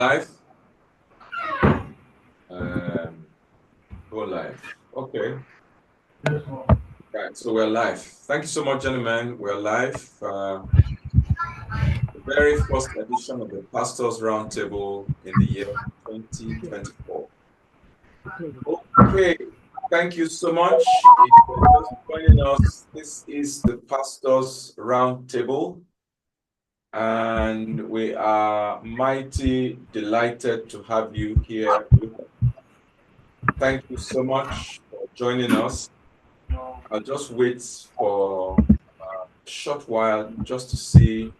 Live. Um, Go live. Okay. Right. So we're live. Thank you so much, gentlemen. We're live. The very first edition of the Pastors Roundtable in the year 2024. Okay. Thank you so much. If you're just joining us, this is the Pastors Roundtable, and we are mighty delighted to have you here with us. Thank you so much for joining us. I'll just wait for a short while just to see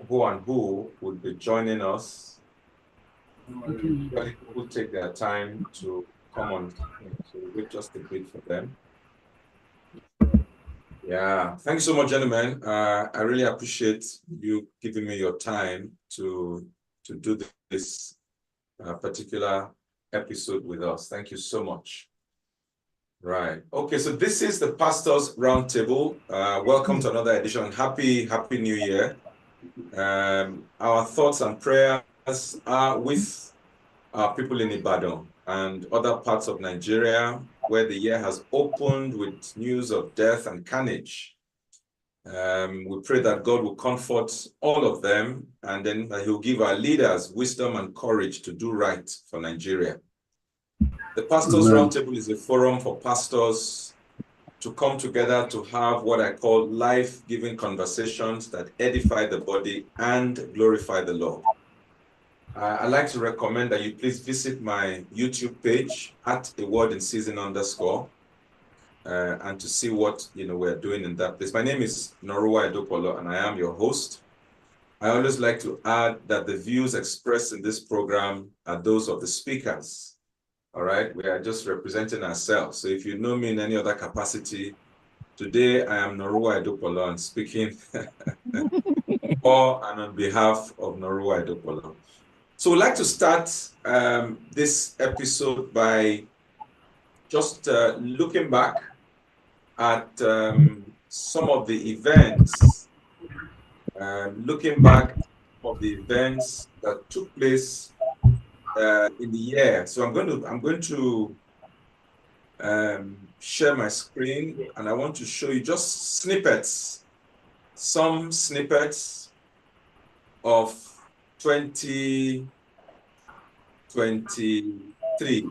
who and who would be joining us. Usually people take their time to come on, so we'll wait just a bit for them. Yeah, thank you so much, gentlemen. I really appreciate you giving me your time to do this particular episode with us. Thank you so much. Right. Okay, so this is the Pastors Roundtable. Welcome to another edition. Happy New Year. Our thoughts and prayers are with our people in Ibadan and other parts of Nigeria where the year has opened with news of death and carnage. We pray that God will comfort all of them and then that He'll give our leaders wisdom and courage to do right for Nigeria. The Pastors Roundtable is a forum for pastors to come together to have what I call life-giving conversations that edify the body and glorify the Lord. I'd like to recommend that you please visit my YouTube page at a word in season _ and to see what we're doing in that place. My name is Noruwa Edokpolo and I am your host. I always like to add that the views expressed in this program are those of the speakers. All right, we are just representing ourselves. So if you know me in any other capacity, today I am Noruwa Edokpolo and speaking for and on behalf of Noruwa Edokpolo. So we'd like to start this episode by just looking back at some of the events, looking back at some of the events that took place in the year. So I'm going to share my screen, and I want to show you just some snippets of 2023.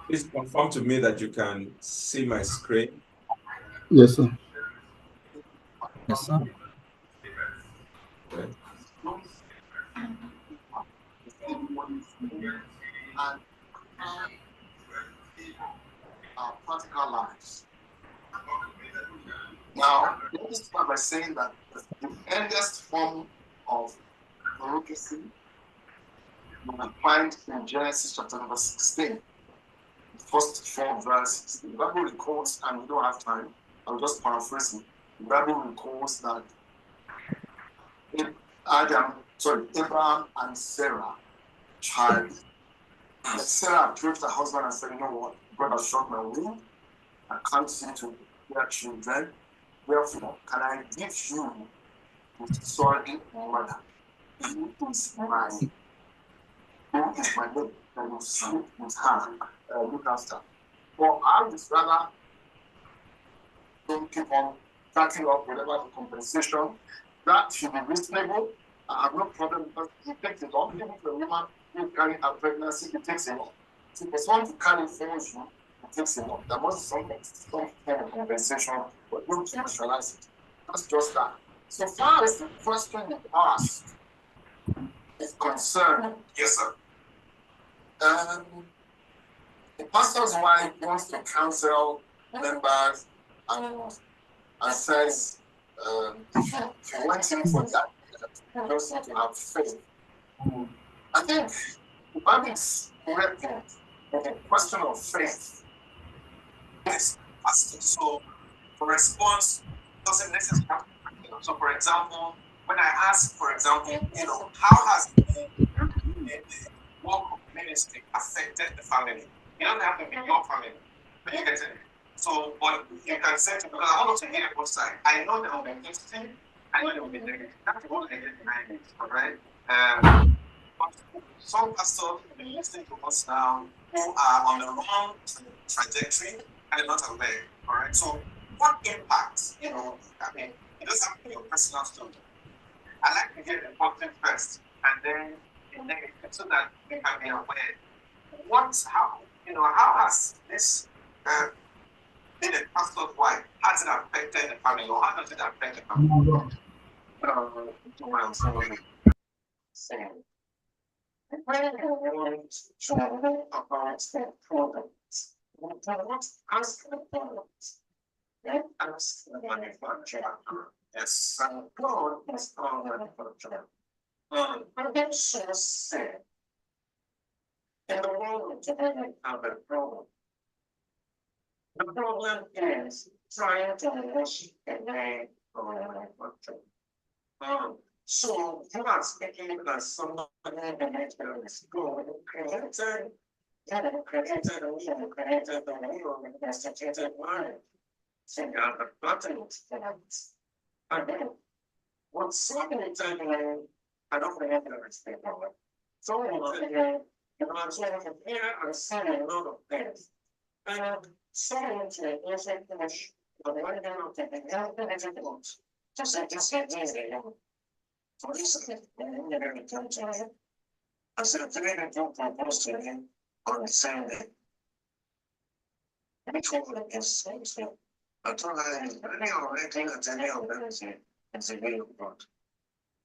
Please confirm to me that you can see my screen. Yes, sir. Yes, sir. Okay. And our practical lives. Now, let me start by saying that the earliest form of prorocy you will find in Genesis chapter number 16, the first 4 verses. The Bible records, and we don't have time, I'll just paraphrase it. The Bible records that Abraham and Sarah child. Sarah approached her husband and said, "You know what? God has shot my womb. I can't seem to bear children. Therefore, can I give you with surrogate mother? Who is mine? Who is my name? And you sleep with her, look after. For I would rather don't keep on cutting off whatever the compensation. That should be reasonable. I have no problem because it takes a long time for a woman who carry a pregnancy, it takes a lot. So for someone to carry for you, it takes a lot. There must be some kind of compensation, but don't commercialize it. That's just that. So far as the question you asked is concerned, yes, sir. The pastor's wife wants to counsel members and says, if you went in for that, you just need to have faith. I think the Bible is correct with the question of faith. Yes, pastor. So for response, doesn't necessarily have to. So for example, when I ask, how has the work of ministry affected the family? It doesn't have to be your family. But you get it. So, but you can say to because I want to both sides. I know there will be good thing, I know there will be negative. That's what I get behind it, all right? But some pastors listening to us now who are on the wrong trajectory and not aware. All right. So, what impact? I mean, it doesn't have to be your personal story. I like to hear the positive first, and then the negative, so that we can be aware. How has this being a pastor's wife, has it affected the family, or how does it affect the family? Yes. The problem is trying to reach the so you are speaking as somebody that is good, created, the investigated mind. So you have the button. And then what's second time, I don't remember it's the problem. So I'm saying here I'm saying a lot of things. And saying is a finish. But the way down to the help and everything. Just get easy. So this is never returned to him. I said to him, don't propose to him on Sunday. And he told me this same thing. I told her, any already attending on Wednesday. It's a real part.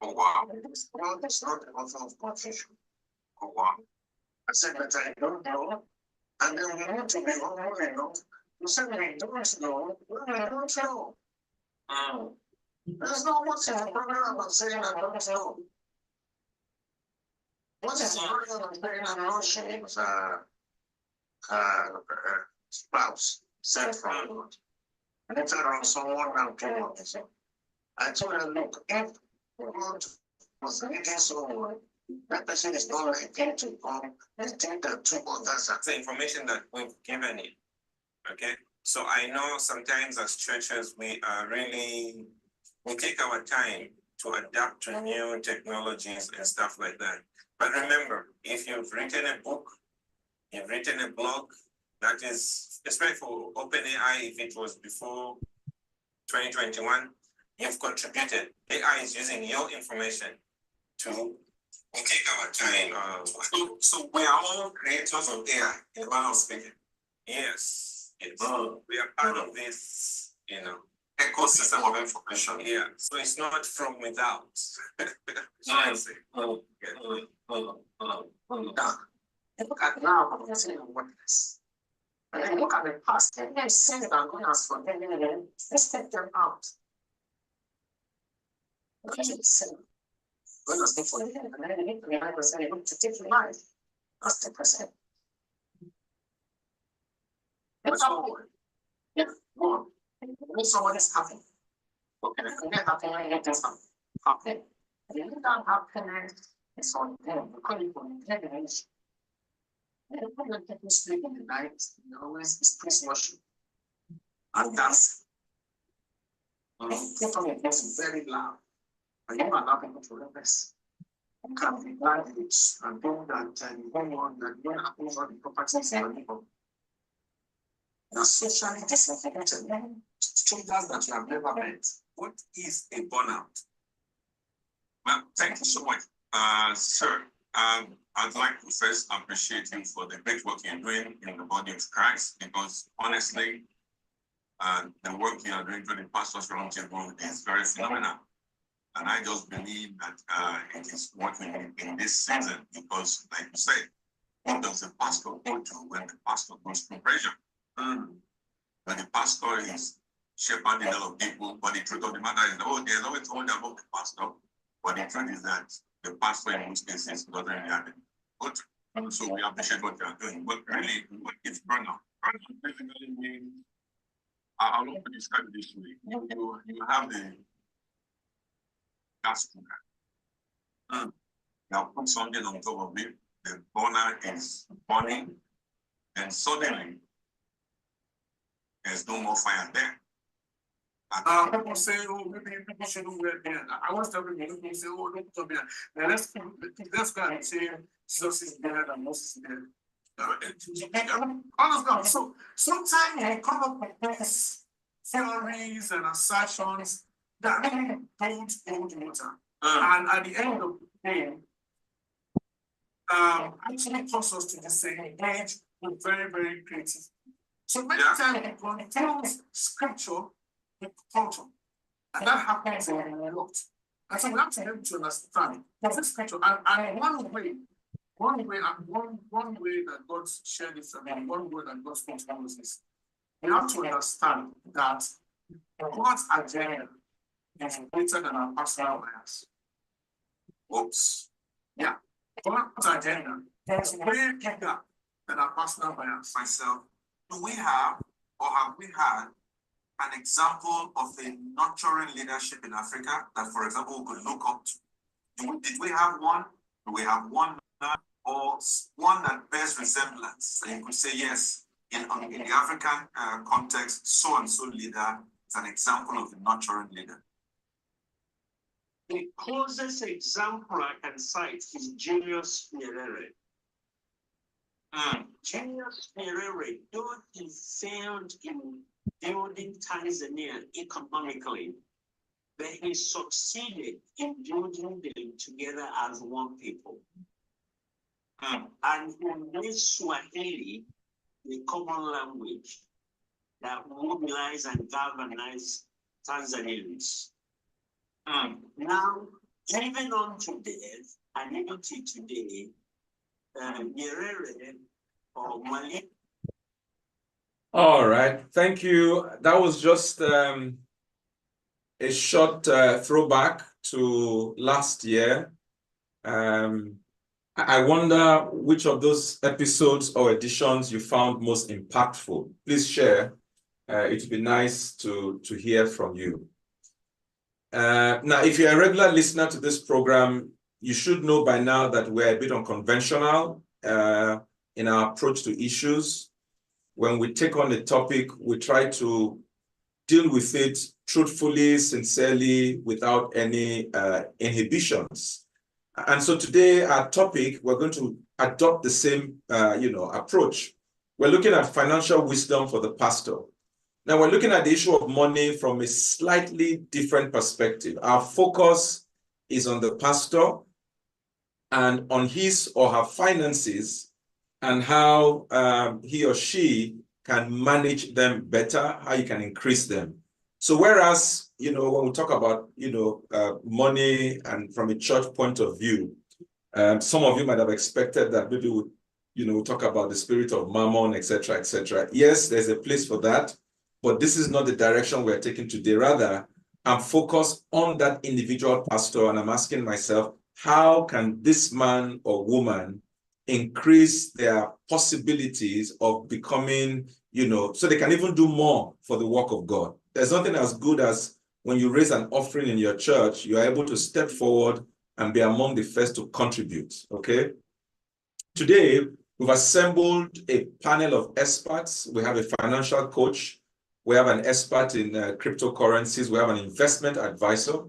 Oh, wow. Well, that's not the author of position. Oh, wow. I said, but I don't know. And then we want to be all around. You said, we don't know. I don't know. There's no what's in the program of saying I don't know. What is the program of saying I know Shane's spouse said from God? And it's around someone now came up and said, I told her, look, if God was leading someone, that person is not likely to come and take the two others. That's the information that we've given you. Okay. So I know sometimes as churches we take our time to adapt to new technologies and stuff like that. But remember, if you've written a book, you've written a blog, that is, especially for OpenAI, if it was before 2021, you've contributed. AI is using your information to take our time. So we are all creators of AI, in one of speaking. Yes. We are part of this, ecosystem of information. Yeah. So it's not from without. And look at now, I'm listening to what this. And then look at the past, and then say that I'm going to ask for them, let's take them out. What is it say? We're not speak for them, and then they need to be 9% to take your life. That's 10%. That's all. Yeah, go on. When someone is happy, okay, when they're happy, when they get something happy, and you don't have happiness, it's on them. We call it happiness. And when you're getting sleep in the night, you always is praise worship and dance. People make this very loud, and you are not able to reverse. You can be blind and do that, and go on and you have over the properties and people. You're socially disintegrated, strangers that you have never met. What is a burnout? Well, thank you so much, sir. I'd like to first appreciate you for the great work you're doing in the body of Christ, because honestly, the work you are doing for the Pastors Roundtable is very phenomenal. And I just believe that it is what we need in this season, because, like you said, what does the pastor go to when the pastor goes through pressure? When the pastor is shepherding a lot of people, but the truth of the matter is, there's always told about the pastor, but the truth is that the pastor in most cases doesn't really have it. But so we appreciate what you are doing. But really, what is burnout? Burnout basically means, I'll not describe it this way. You have the gas cooker. Now put something on top of it, the burner is burning, and suddenly there's no more fire there. People say, oh, maybe people shouldn't wear beard. I always tell people, people say, oh, don't put beard. Now let's go and say Jesus is beard and Moses is beard. Honestly, so sometimes you come up with these theories and assertions that really don't hold water. And at the end of the day, actually cause us to disengage with very, very creative. So many times we confuse scripture with culture. And that happens a lot. And so we have to be able to understand this scripture. And one way that God shared this, and one way that God spoke to us is we have to understand that God's agenda is greater than our personal bias. Oops. Yeah. God's agenda is way bigger than our personal bias. Myself, do we have or have we had an example of a nurturing leadership in Africa that, for example, we could look up to? Did we have one? Do we have one or one that bears resemblance? And you could say, yes, in the African context, so and so leader is an example of a nurturing leader. The closest example I can cite is Julius Nyerere. Julius Nyerere, though he failed in building Tanzania economically, but he succeeded in building them together as one people. And he made Swahili the common language that mobilized and galvanized Tanzanians. Now, even on today, and even till today, Nyerere or Mali. All right, thank you. That was just a short throwback to last year. I wonder which of those episodes or editions you found most impactful. Please share. It would be nice to hear from you. Now, if you're a regular listener to this program, you should know by now that we're a bit unconventional in our approach to issues. When we take on a topic, we try to deal with it truthfully, sincerely, without any inhibitions. And so today, our topic, we're going to adopt the same approach. We're looking at financial wisdom for the pastor. Now, we're looking at the issue of money from a slightly different perspective. Our focus is on the pastor and on his or her finances and how he or she can manage them better, how you can increase them. So whereas, when we talk about, money and from a church point of view, some of you might have expected that maybe we'll talk about the spirit of mammon, etc., etc. Yes, there's a place for that. But this is not the direction we're taking today. Rather, I'm focused on that individual pastor, and I'm asking myself, how can this man or woman increase their possibilities of becoming, so they can even do more for the work of God? There's nothing as good as when you raise an offering in your church, you are able to step forward and be among the first to contribute, okay? Today, we've assembled a panel of experts. We have a financial coach. We have an expert in cryptocurrencies. We have an investment advisor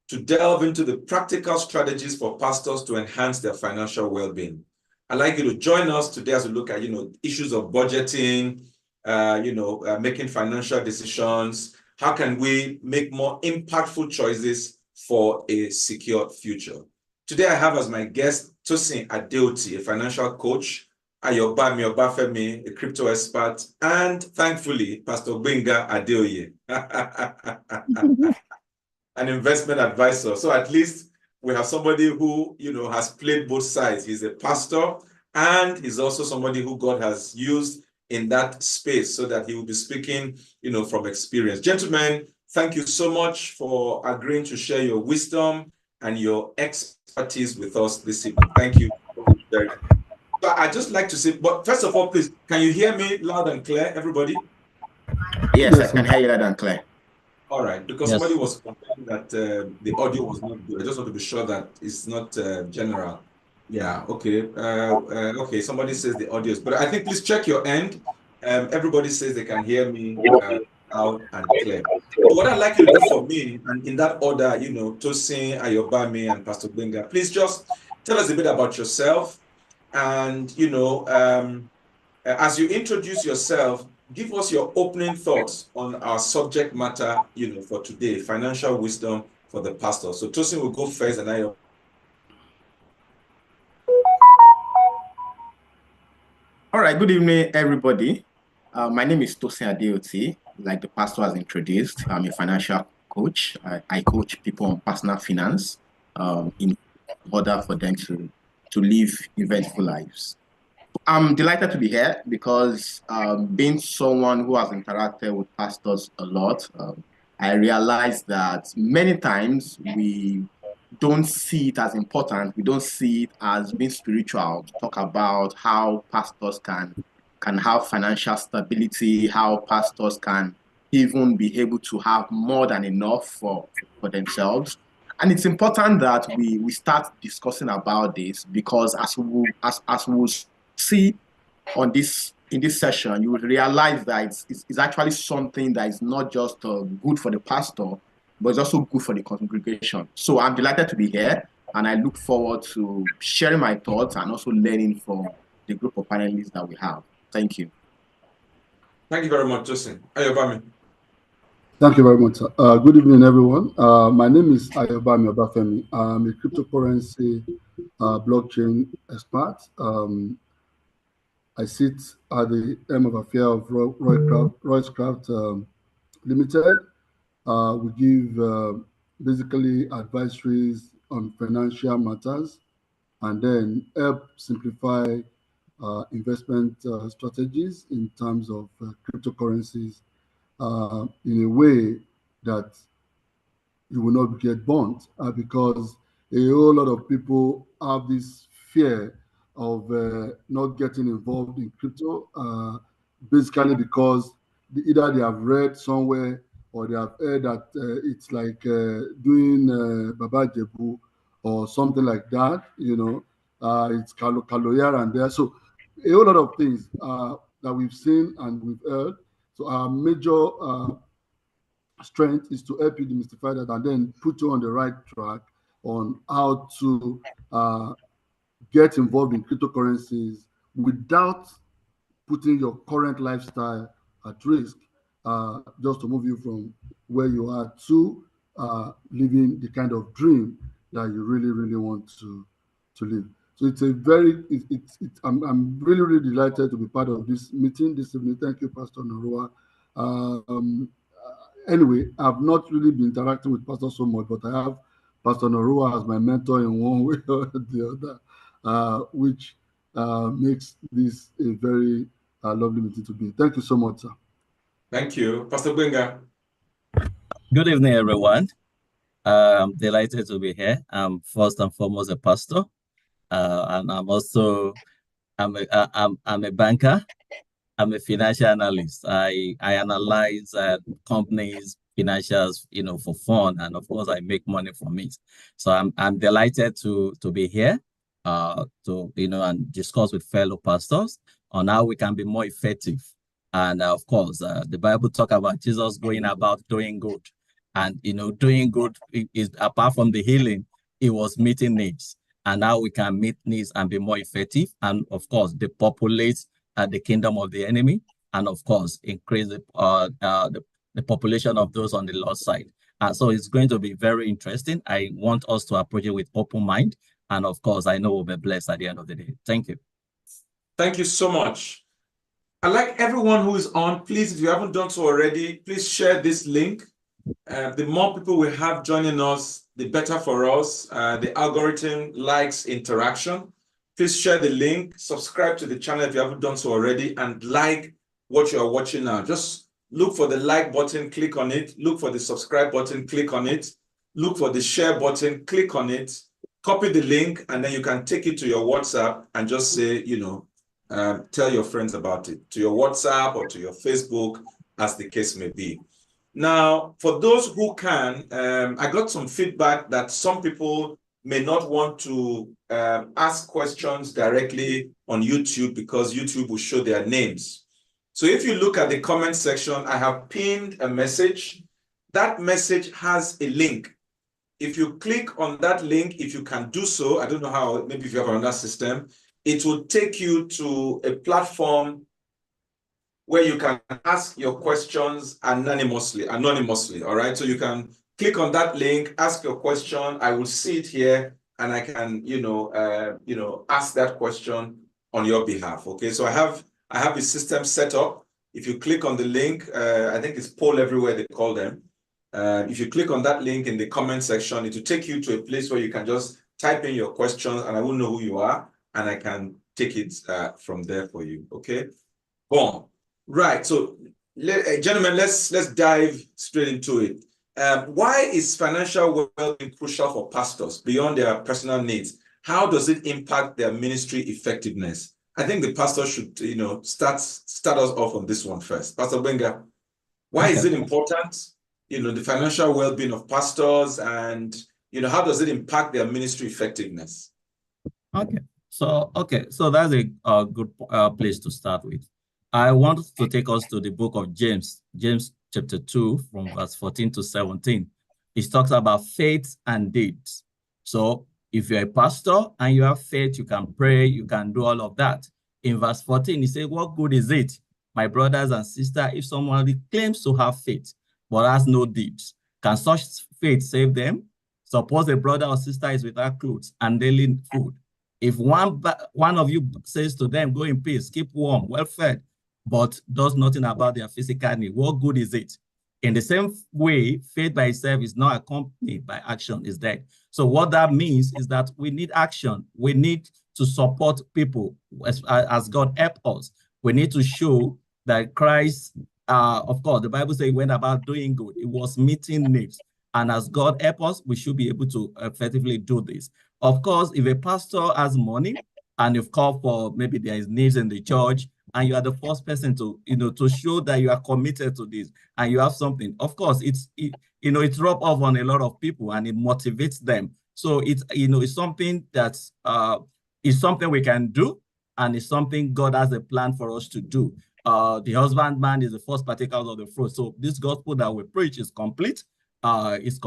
to delve into the practical strategies for pastors to enhance their financial well-being. I'd like you to join us today as we look at, issues of budgeting, making financial decisions. How can we make more impactful choices for a secure future? Today, I have as my guest Tosin Adeoti, a financial coach, Ayobami Obafemi, a crypto expert, and thankfully, Pastor Gbenga Adeoye, an investment advisor. So at least we have somebody who, has played both sides. He's a pastor, and he's also somebody who God has used in that space so that he will be speaking, from experience. Gentlemen, thank you so much for agreeing to share your wisdom and your expertise with us this evening. Thank you very much. I'd just like to say, but first of all, please, can you hear me loud and clear, everybody? Yes, I can hear you loud and clear. All right, because somebody was complaining that the audio was not good. I just want to be sure that it's not general. Yeah, okay. Okay, somebody says the audio is, but I think please check your end. Everybody says they can hear me loud and clear. So what I'd like you to do for me, and in that order, you know, Tosin, Ayobami, and Pastor Benga, please just tell us a bit about yourself. And, you know, as you introduce yourself, give us your opening thoughts on our subject matter, you know, for today, financial wisdom for the pastor. So Tosin will go first, and I. All right, good evening, everybody. My name is Tosin Adeoti. Like the pastor has introduced, I'm a financial coach. I coach people on personal finance in order for them to live eventful lives. I'm delighted to be here because being someone who has interacted with pastors a lot, I realized that many times we don't see it as important. We don't see it as being spiritual to talk about how pastors can have financial stability, how pastors can even be able to have more than enough for themselves. And it's important that we start discussing about this because as we'll see on this in this session, you will realize that it's actually something that is not just good for the pastor, but it's also good for the congregation. So I'm delighted to be here, and I look forward to sharing my thoughts and also learning from the group of panelists that we have. Thank you. Thank you very much, Tosin. Ayobami. Thank you very much, sir. Good evening, everyone. My name is Ayobami Obafemi. I'm a cryptocurrency blockchain expert. I sit at the helm of affair of Roycraft Limited. We give basically advisories on financial matters and then help simplify investment strategies in terms of cryptocurrencies in a way that you will not get burnt because a whole lot of people have this fear of not getting involved in crypto, basically because either they have read somewhere or they have heard that it's like doing Baba Jebu or something like that, you know, it's Kaloyara and there. So a whole lot of things that we've seen and we've heard. So our major strength is to help you demystify that and then put you on the right track on how to get involved in cryptocurrencies without putting your current lifestyle at risk, just to move you from where you are to living the kind of dream that you really, really want to live. So it's a very, I'm really, really delighted to be part of this meeting this evening. Thank you, Pastor Noruwa. Anyway, I've not really been interacting with Pastor so much, but I have Pastor Noruwa as my mentor in one way or the other, which makes this a very lovely meeting to be. Thank you so much, sir. Thank you. Pastor Benga. Good evening, everyone. I'm delighted to be here. I'm first and foremost a pastor, and I'm also I'm a banker. I'm a financial analyst. I analyze companies' financials, you know, for fun, and of course, I make money from it. So I'm delighted to be here, to and discuss with fellow pastors on how we can be more effective. And of course, the Bible talk about Jesus going about doing good, and doing good is apart from the healing, it was meeting needs, and how we can meet needs and be more effective, and of course, depopulate the kingdom of the enemy, and of course, increase the population of those on the lost side. So it's going to be very interesting. I want us to approach it with open mind, and of course, I know we'll be blessed at the end of the day. Thank you. Thank you so much. I'd like everyone who is on, please, if you haven't done so already, please share this link. The more people we have joining us, the better for us. The algorithm likes interaction. Please share the link, subscribe to the channel if you haven't done so already, and like what you are watching now. Just look for the like button, click on it. Look for the subscribe button, click on it. Look for the share button, click on it. Copy the link, and then you can take it to your WhatsApp and just say, tell your friends about it, to your WhatsApp or to your Facebook, as the case may be. Now, for those who can, I got some feedback that some people may not want to ask questions directly on YouTube because YouTube will show their names. So if you look at the comment section, I have pinned a message. That message has a link. If you click on that link, if you can do so, I don't know how, maybe if you have another system, it will take you to a platform where you can ask your questions anonymously, all right? So you can click on that link, ask your question. I will see it here, and I can, ask that question on your behalf. Okay, so I have a system set up. If you click on the link, I think it's poll everywhere they call them. If you click on that link in the comment section, it will take you to a place where you can just type in your questions, and I will know who you are, and I can take it from there for you. Okay, boom. Right. So, gentlemen, let's dive straight into it. Why is financial well-being crucial for pastors beyond their personal needs? How does it impact their ministry effectiveness? I think the pastor should, start us off on this one first. Pastor Benga, why is it important? The financial well-being of pastors, and how does it impact their ministry effectiveness? Okay. So that's a good place to start with. I want to take us to the book of James chapter 2 from verse 14 to 17. It talks about faith and deeds. So if you're a pastor and you have faith, you can pray, you can do all of that. In verse 14, he says, what good is it, my brothers and sisters, if someone claims to have faith but has no deeds? Can such faith save them? Suppose a brother or sister is without clothes and daily food. If one of you says to them, go in peace, keep warm, well fed, but does nothing about their physical need, what good is it? In the same way, faith by itself is not accompanied by action, is dead. So what that means is that we need action. We need to support people as God help us. We need to show that Christ, of course, the Bible says he went about doing good. It was meeting needs. And as God help us, we should be able to effectively do this. Of course, if a pastor has money and you've called for maybe there is needs in the church, and you are the first person to, to show that you are committed to this and you have something, of course, it rub off on a lot of people and it motivates them. So it's, it's something that's, it's something we can do, and it's something God has a plan for us to do. The husbandman is the first partaker of the fruit. So this gospel that we preach is complete. It's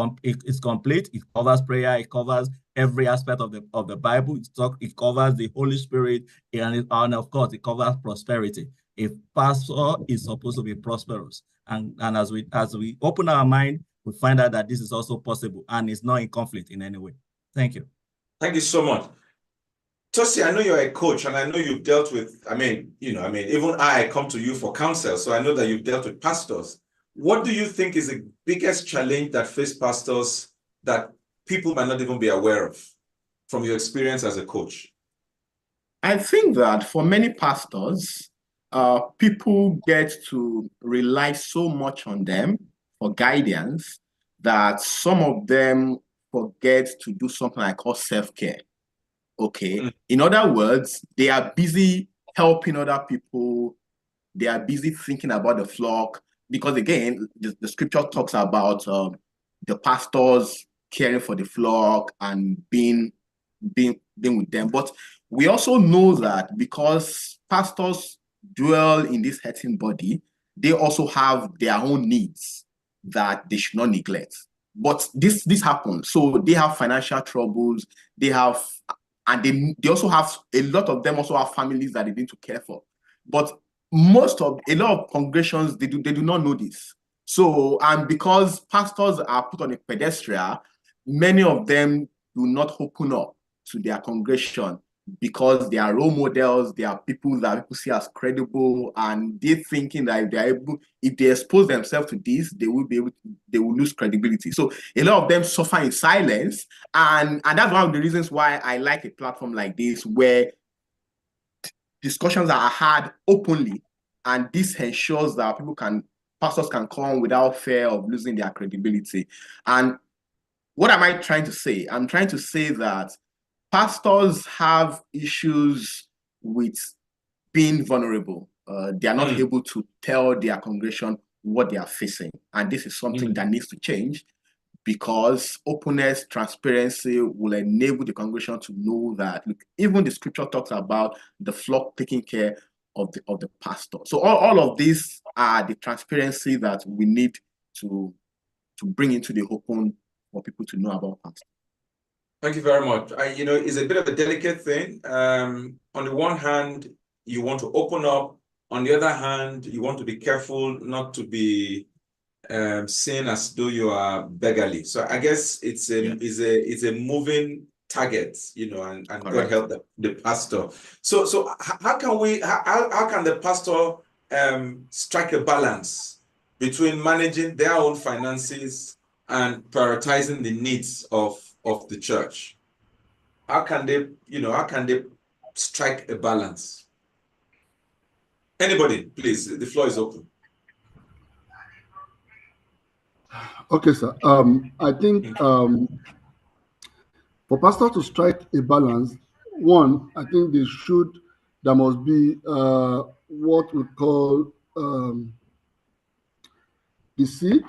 complete. It covers prayer. It covers every aspect of the Bible. It covers the Holy Spirit, and of course, it covers prosperity. A pastor is supposed to be prosperous, and as we open our mind, we find out that this is also possible, and it's not in conflict in any way. Thank you. Thank you so much. Tosi, I know you're a coach, and I know you've dealt with, even I come to you for counsel, so I know that you've dealt with pastors. What do you think is the biggest challenge that face pastors that people might not even be aware of from your experience as a coach? I think that for many pastors, people get to rely so much on them for guidance that some of them forget to do something I call self-care. Okay. In other words, they are busy helping other people. They are busy thinking about the flock, because again, the scripture talks about the pastors caring for the flock and being with them. But we also know that because pastors dwell in this hurting body, they also have their own needs that they should not neglect. But this happens. So they have financial troubles. They have, and they also have, a lot of them also have families that they need to care for. But a lot of congregations, they do not know this. So, and because pastors are put on a pedestal, many of them do not open up to their congregation because they are role models, they are people that people see as credible, and they're thinking that if they expose themselves to this, they will lose credibility. So a lot of them suffer in silence, and that's one of the reasons why I like a platform like this, where discussions are had openly, and this ensures that pastors can come without fear of losing their credibility. And what am I trying to say? I'm trying to say that pastors have issues with being vulnerable. They are not able to tell their congregation what they are facing. And this is something that needs to change, because openness, transparency will enable the congregation to know that, look, even the scripture talks about the flock taking care the pastor. So all of these are the transparency that we need to bring into the open for people to know about pastor. Thank you very much. It's a bit of a delicate thing. On the one hand, you want to open up. On the other hand, you want to be careful not to be seen as though you are beggarly. So I guess it's a moving target, and God help the pastor. So how can the pastor strike a balance between managing their own finances and prioritizing the needs of the church? How can they strike a balance? Anybody, please, the floor is open. Okay, sir. I think for pastor to strike a balance, one, I think there must be what we call the seed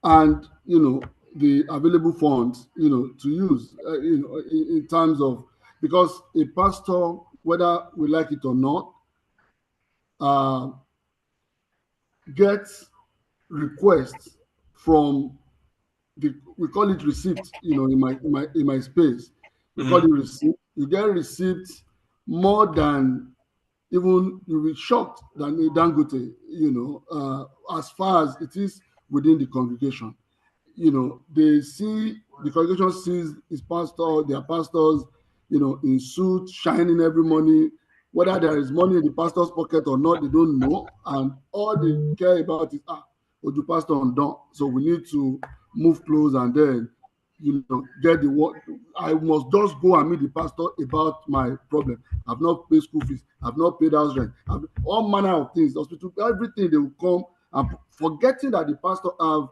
and the available funds to use in terms of, because a pastor, whether we like it or not, gets requests from we call it receipt, in my space. We call it receipt. You get receipts more than even you'll be shocked than a Dangote, as far as it is within the congregation. They see the congregation sees their pastors, in suits, shining every morning. Whether there is money in the pastor's pocket or not, they don't know. And all they care about is, the pastor undone. So we need to move close and then, get the work. I must just go and meet the pastor about my problem. I've not paid school fees. I've not paid house rent. All manner of things, hospital, everything. They will come and forgetting that the pastor have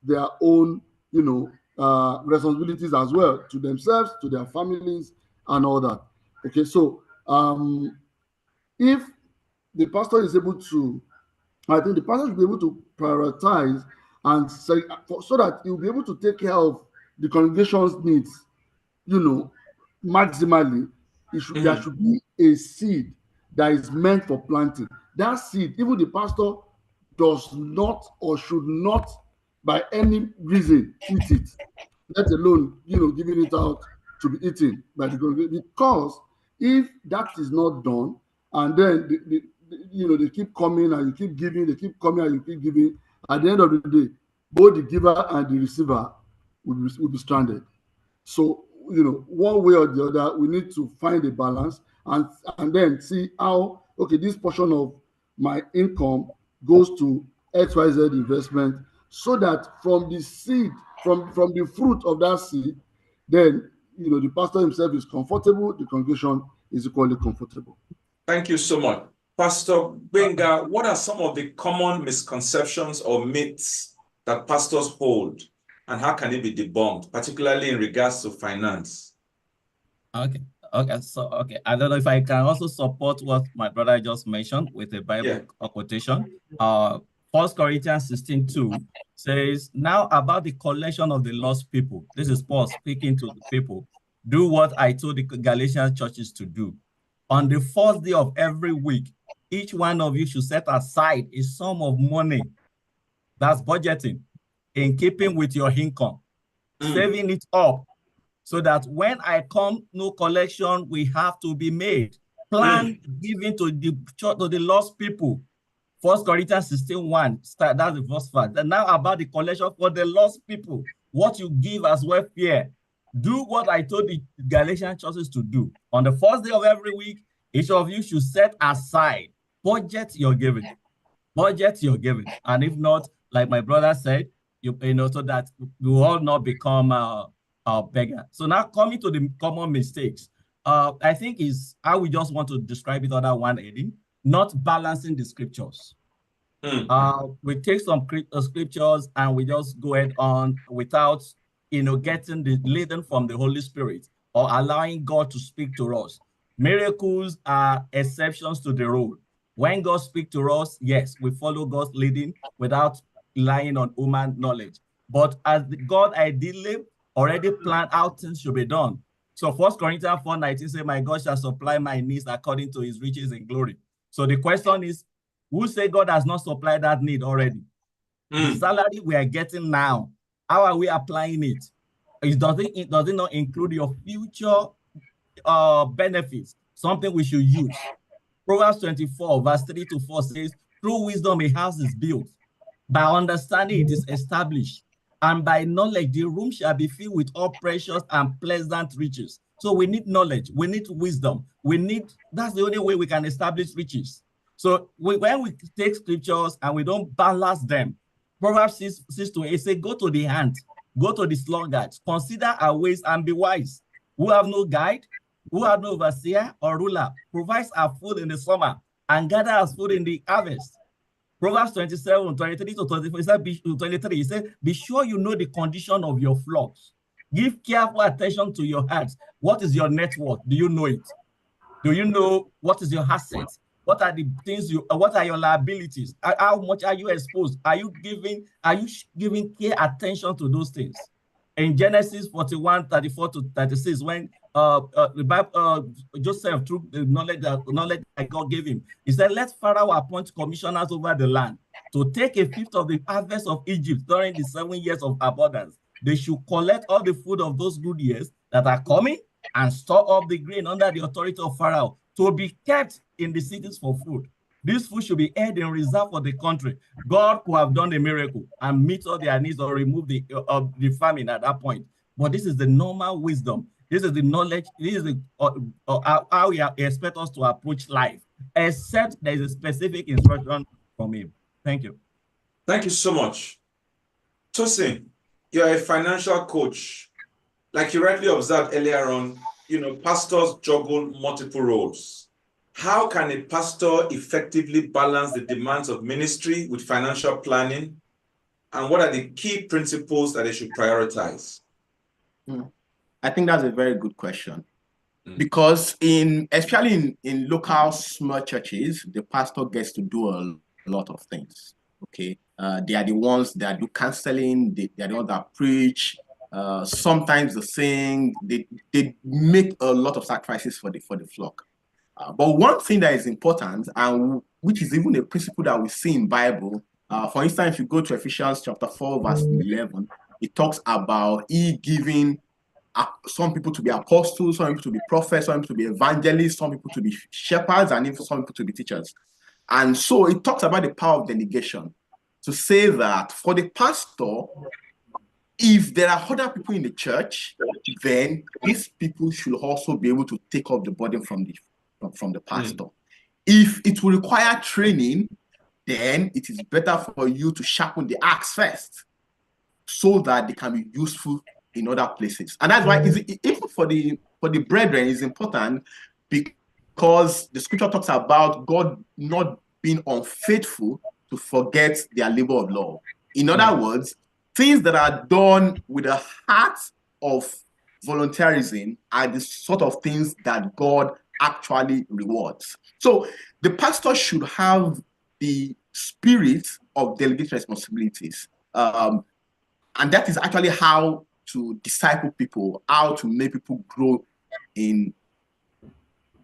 their own, responsibilities as well to themselves, to their families, and all that. Okay, so if the pastor is able to, I think the pastor should be able to prioritize and say, so that he will be able to take care of the congregation's needs, maximally. There should be a seed that is meant for planting. That seed, even the pastor does not or should not by any reason eat it, let alone giving it out to be eaten by the congregation. Because if that is not done, and then they keep coming and you keep giving, they keep coming and you keep giving, at the end of the day, both the giver and the receiver will be stranded. So one way or the other, we need to find a balance and then see how, okay, this portion of my income goes to XYZ investment, so that from the seed, from the fruit of that seed, then the pastor himself is comfortable, the congregation is equally comfortable. Thank you so much. Pastor Benga, what are some of the common misconceptions or myths that pastors hold, and how can it be debunked, particularly in regards to finance? Okay. I don't know if I can also support what my brother just mentioned with a Bible quotation. 1 Corinthians 16:2 says, now about the collection of the lost people. This is Paul speaking to the people. Do what I told the Galatian churches to do. On the first day of every week, each one of you should set aside a sum of money. That's budgeting, in keeping with your income, saving it up, so that when I come, no collection will have to be made. Plan giving to the church, to the lost people. 1 Corinthians 16:1, that's the first part. And now about the collection for the lost people, what you give as welfare. Do what I told the Galatian churches to do. On the first day of every week, each of you should set aside, budget your giving. Budget your giving. And if not, like my brother said, so that we will all not become a beggar. So now coming to the common mistakes, I think is how we just want to describe it under one heading, not balancing the scriptures. We take some scriptures and we just go ahead on without getting the leading from the Holy Spirit or allowing God to speak to us. Miracles are exceptions to the rule. When God speaks to us, yes, we follow God's leading without relying on human knowledge. But as God ideally already planned how things should be done, So 1 Corinthians 4:19 says, my God shall supply my needs according to his riches in glory. So the question is, who say God has not supplied that need already? The salary we are getting now, how are we applying it? Does it not include your future benefits, something we should use? Proverbs 24, verse 3 to 4 says, through wisdom a house is built, by understanding it is established, and by knowledge the room shall be filled with all precious and pleasant riches. So we need knowledge, we need wisdom, that's the only way we can establish riches. So when we take scriptures and we don't balance them, Proverbs 6 to 8 say, go to the ant, go to the sluggard, consider our ways and be wise. Who have no guide, who have no overseer or ruler, provides our food in the summer and gather us food in the harvest. Proverbs 27, 23 to 24, he said, be sure you know the condition of your flocks. Give careful attention to your herds. What is your net worth? Do you know it? Do you know what is your assets? What are the things what are your liabilities? How much are you exposed? Are you giving care attention to those things? In Genesis 41, 34 to 36, when the Bible, Joseph, through the knowledge that God gave him, he said, let Pharaoh appoint commissioners over the land to take a fifth of the harvest of Egypt during the 7 years of abundance. They should collect all the food of those good years that are coming and store up the grain under the authority of Pharaoh to be kept in the cities for food. This food should be held in reserve for the country. God could have done a miracle and meet all their needs or remove the famine at that point. But this is the normal wisdom. This is the knowledge. This is how we expect us to approach life, except there is a specific instruction from him. Thank you. Thank you so much. Tosin, you're a financial coach. Like you rightly observed earlier on, pastors juggle multiple roles. How can a pastor effectively balance the demands of ministry with financial planning? And what are the key principles that they should prioritize? I think that's a very good question. Because especially in local small churches, the pastor gets to do a lot of things. Okay. They are the ones that do counseling, they are the ones that preach, sometimes they sing, they make a lot of sacrifices for the flock. But one thing that is important, and which is even a principle that we see in Bible, for instance, if you go to Ephesians chapter 4, verse 11, it talks about he giving some people to be apostles, some people to be prophets, some people to be evangelists, some people to be shepherds, and even some people to be teachers. And so it talks about the power of delegation to say that for the pastor, if there are other people in the church, then these people should also be able to take up the burden from the pastor. If it will require training, then it is better for you to sharpen the axe first so that they can be useful in other places. And that's why even for the brethren is important, because the scripture talks about God not being unfaithful to forget their labor of love. In other words, things that are done with a heart of voluntarism are the sort of things that God actually rewards. So the pastor should have the spirit of delegate responsibilities. And that is actually how to disciple people, how to make people grow in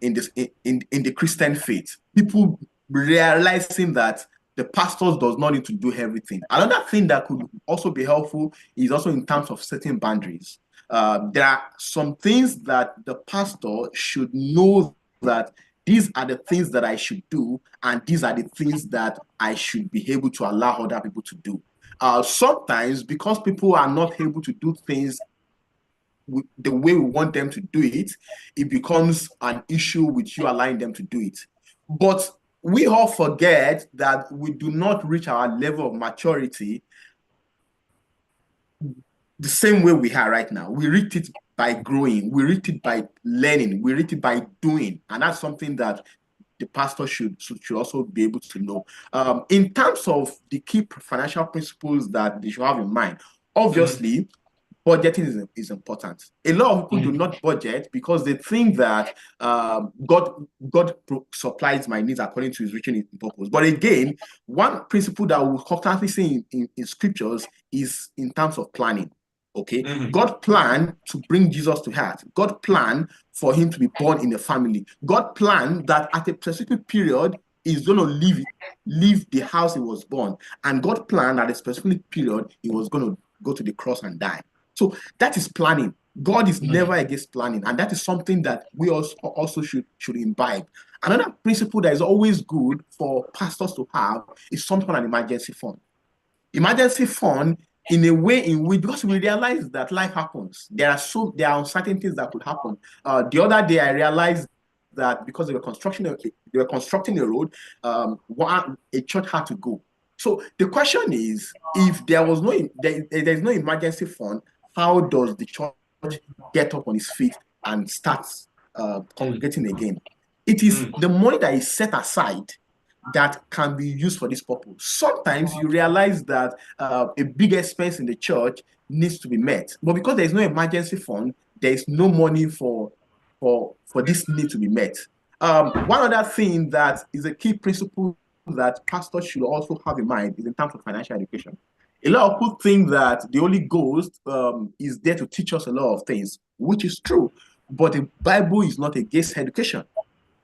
the Christian faith. People realizing that the pastors does not need to do everything. Another thing that could also be helpful is also in terms of setting boundaries. There are some things that the pastor should know that these are the things that I should do, and these are the things that I should be able to allow other people to do. Sometimes, because people are not able to do things the way we want them to do it, it becomes an issue with you allowing them to do it. But we all forget that we do not reach our level of maturity the same way we are right now. We reach it by growing, we reach it by learning, we reach it by doing. And that's something that the pastor should also be able to know. In terms of the key financial principles that they should have in mind, obviously, budgeting is important. A lot of people do not budget because they think that God supplies my needs according to his riches and purpose. But again, one principle that we constantly see in scriptures is in terms of planning. Okay, God planned to bring Jesus to earth. God planned for him to be born in a family. God planned that at a specific period, he's going to leave the house he was born. And God planned at a specific period, he was going to go to the cross and die. So that is planning. God is never against planning. And that is something that we also should imbibe. Another principle that is always good for pastors to have is something called an emergency fund. Emergency fund, in a way in which, because we realize that life happens, there are uncertainties that could happen. The other day I realized that because they were constructing a road, a church had to go. So the question is, if there's no emergency fund, how does the church get up on its feet and start congregating again? It is the money that is set aside that can be used for this purpose. Sometimes you realize that a big expense in the church needs to be met, but because there is no emergency fund, there is no money for this need to be met. One other thing that is a key principle that pastors should also have in mind is in terms of financial education. A lot of people think that the Holy Ghost is there to teach us a lot of things, which is true, but the Bible is not against education.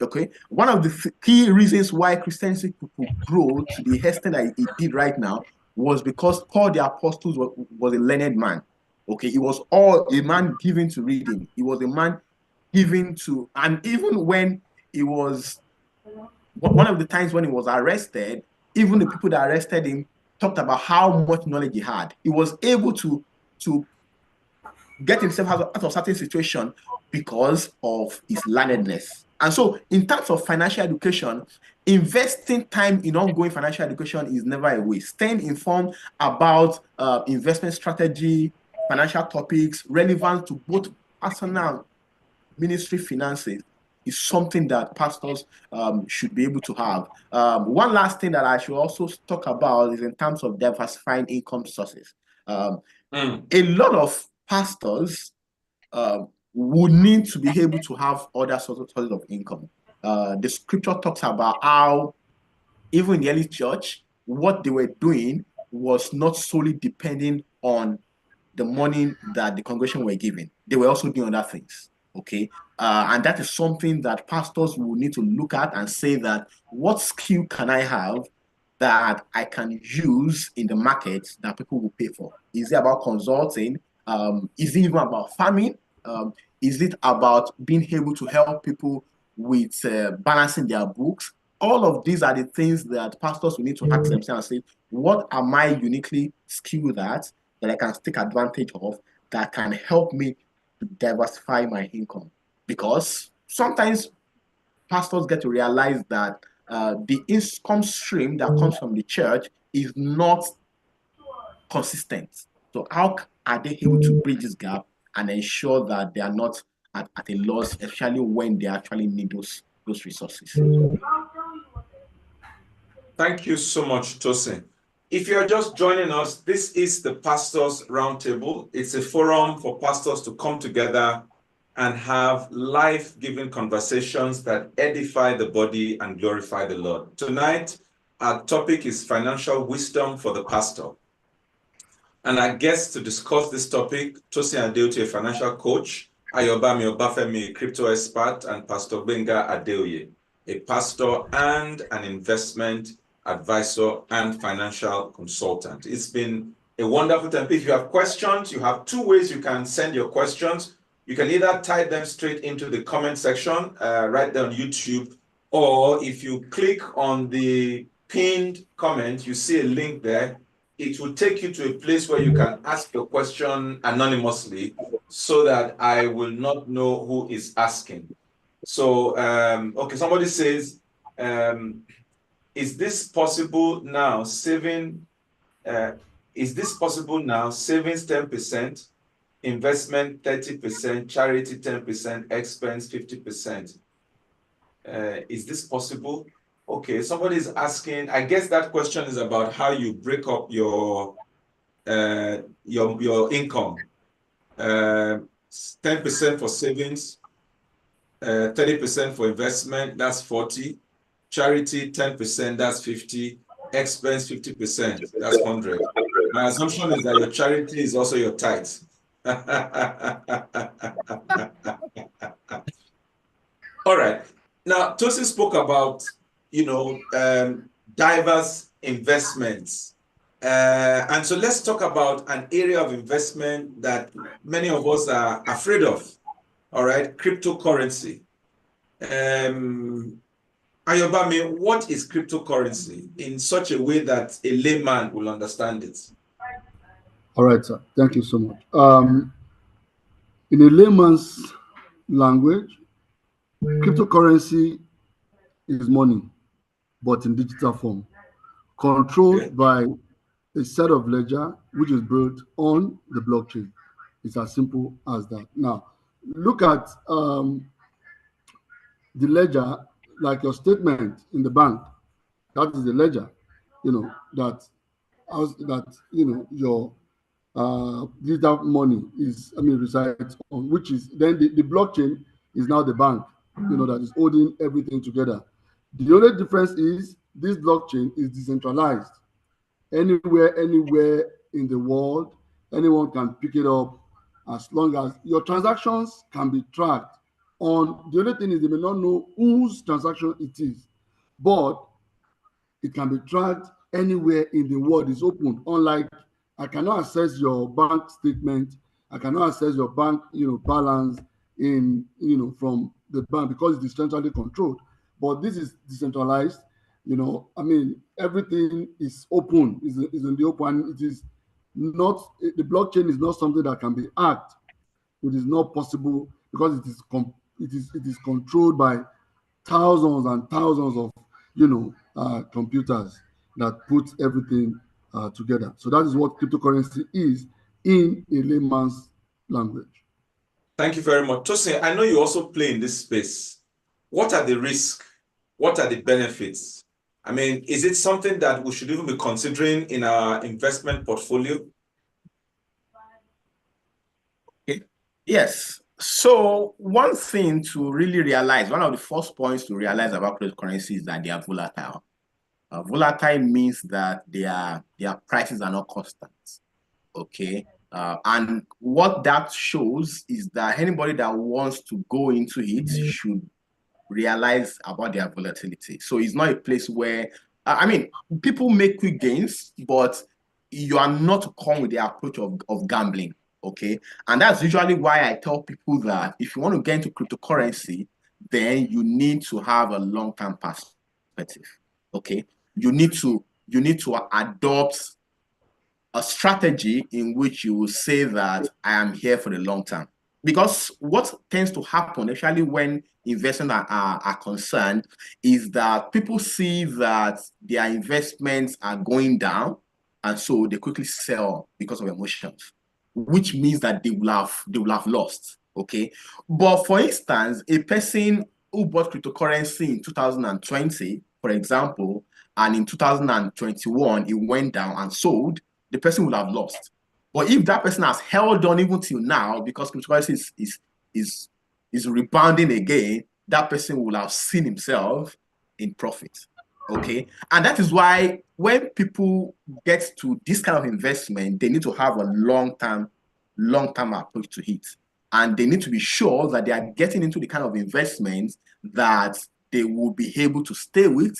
Okay, one of the key reasons why Christianity could grow to the extent that it did right now was because Paul the Apostle was a learned man. Okay, he was a man given to reading. He was a man given to, and even when he was, one of the times when he was arrested, even the people that arrested him talked about how much knowledge he had. He was able to get himself out of certain situation because of his learnedness. And so in terms of financial education, investing time in ongoing financial education is never a waste. Staying informed about investment strategy, financial topics relevant to both personal ministry finances is something that pastors should be able to have. One last thing that I should also talk about is in terms of diversifying income sources. A lot of pastors would need to be able to have other sources of income. The scripture talks about how even in the early church, what they were doing was not solely depending on the money that the congregation were giving. They were also doing other things. Okay, and that is something that pastors will need to look at and say that what skill can I have that I can use in the market that people will pay for? Is it about consulting? Is it even about farming? Is it about being able to help people with balancing their books? All of these are the things that pastors will need to ask themselves and say, what am I uniquely skilled at that I can take advantage of that can help me to diversify my income? Because sometimes pastors get to realize that the income stream that comes from the church is not consistent. So how are they able to bridge this gap and ensure that they are not at a loss, especially when they actually need those resources? Thank you so much, Tosin. If you are just joining us, this is the Pastors Roundtable. It's a forum for pastors to come together and have life-giving conversations that edify the body and glorify the Lord. Tonight, our topic is financial wisdom for the pastor. And our guests to discuss this topic, Tosin Adeoye, a financial coach, Ayobami Obafemi, a crypto expert, and Pastor Benga Adeoye, a pastor and an investment advisor and financial consultant. It's been a wonderful time. If you have questions, you have two ways you can send your questions. You can either type them straight into the comment section, right there on YouTube, or if you click on the pinned comment, you see a link there. It will take you to a place where you can ask your question anonymously so that I will not know who is asking. So, okay, somebody says, is this possible now, saving, savings 10%, investment 30%, charity 10%, expense 50%? Is this possible? Okay, somebody is asking, I guess that question is about how you break up your income. 10% for savings, 30% for investment, that's 40. Charity, 10%, that's 50. Expense, 50%, that's 100. My assumption is that your charity is also your tithe. All right. Now, Tosin spoke about, diverse investments. And so let's talk about an area of investment that many of us are afraid of. All right, cryptocurrency. Ayobami, what is cryptocurrency in such a way that a layman will understand it? All right, sir. Thank you so much. In a layman's language, cryptocurrency is money, but in digital form, Okay. controlled by a set of ledger which is built on the blockchain. It's as simple as that. Now, look at the ledger, like your statement in the bank. That is the ledger, that your digital money is, resides on, which is then the blockchain is now the bank, that is holding everything together. The only difference is this blockchain is decentralized. Anywhere in the world, anyone can pick it up as long as your transactions can be tracked. On the only thing is they may not know whose transaction it is, but it can be tracked anywhere in the world. It's open. Unlike, I cannot access your bank statement, I cannot access your bank, balance in, from the bank because it's centrally controlled. But this is decentralized. Everything is open, is in the open. It is not, the blockchain is not something that can be hacked. It is not possible because it is controlled by thousands and thousands of computers that put everything together. So that is what cryptocurrency is in a layman's language. Thank you very much. Tosin, I know you also play in this space. What are the risks? What are the benefits? I mean, is it something that we should even be considering in our investment portfolio? Yes. So one thing to really realize, one of the first points to realize about cryptocurrency is that they are volatile. Volatile means that their prices are not constant. Okay. And what that shows is that anybody that wants to go into it should realize about their volatility. So it's not a place where, people make quick gains, but you are not to come with the approach of gambling. Okay. And that's usually why I tell people that if you want to get into cryptocurrency, then you need to have a long-term perspective. Okay. You need to adopt a strategy in which you will say that I am here for the long term. Because what tends to happen, especially when investment are concerned, is that people see that their investments are going down, and so they quickly sell because of emotions, which means that they will have lost. Okay. But for instance, a person who bought cryptocurrency in 2020, for example, and in 2021, it went down and sold, the person will have lost. But if that person has held on even till now, because cryptocurrency is rebounding again, that person will have seen himself in profit. Okay. And that is why when people get to this kind of investment, they need to have a long-term approach to it. And they need to be sure that they are getting into the kind of investments that they will be able to stay with,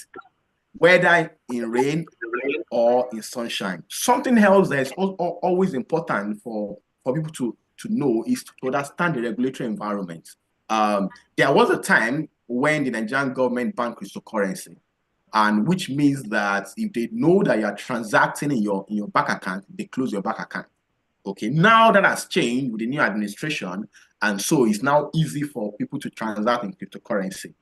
whether in rain or in sunshine. Something else that is always important for people to know is to understand the regulatory environment. There was a time when the Nigerian government banned cryptocurrency, and which means that if they know that you are transacting in your bank account, they close your bank account. Okay, now that has changed with the new administration, and so it's now easy for people to transact in cryptocurrency.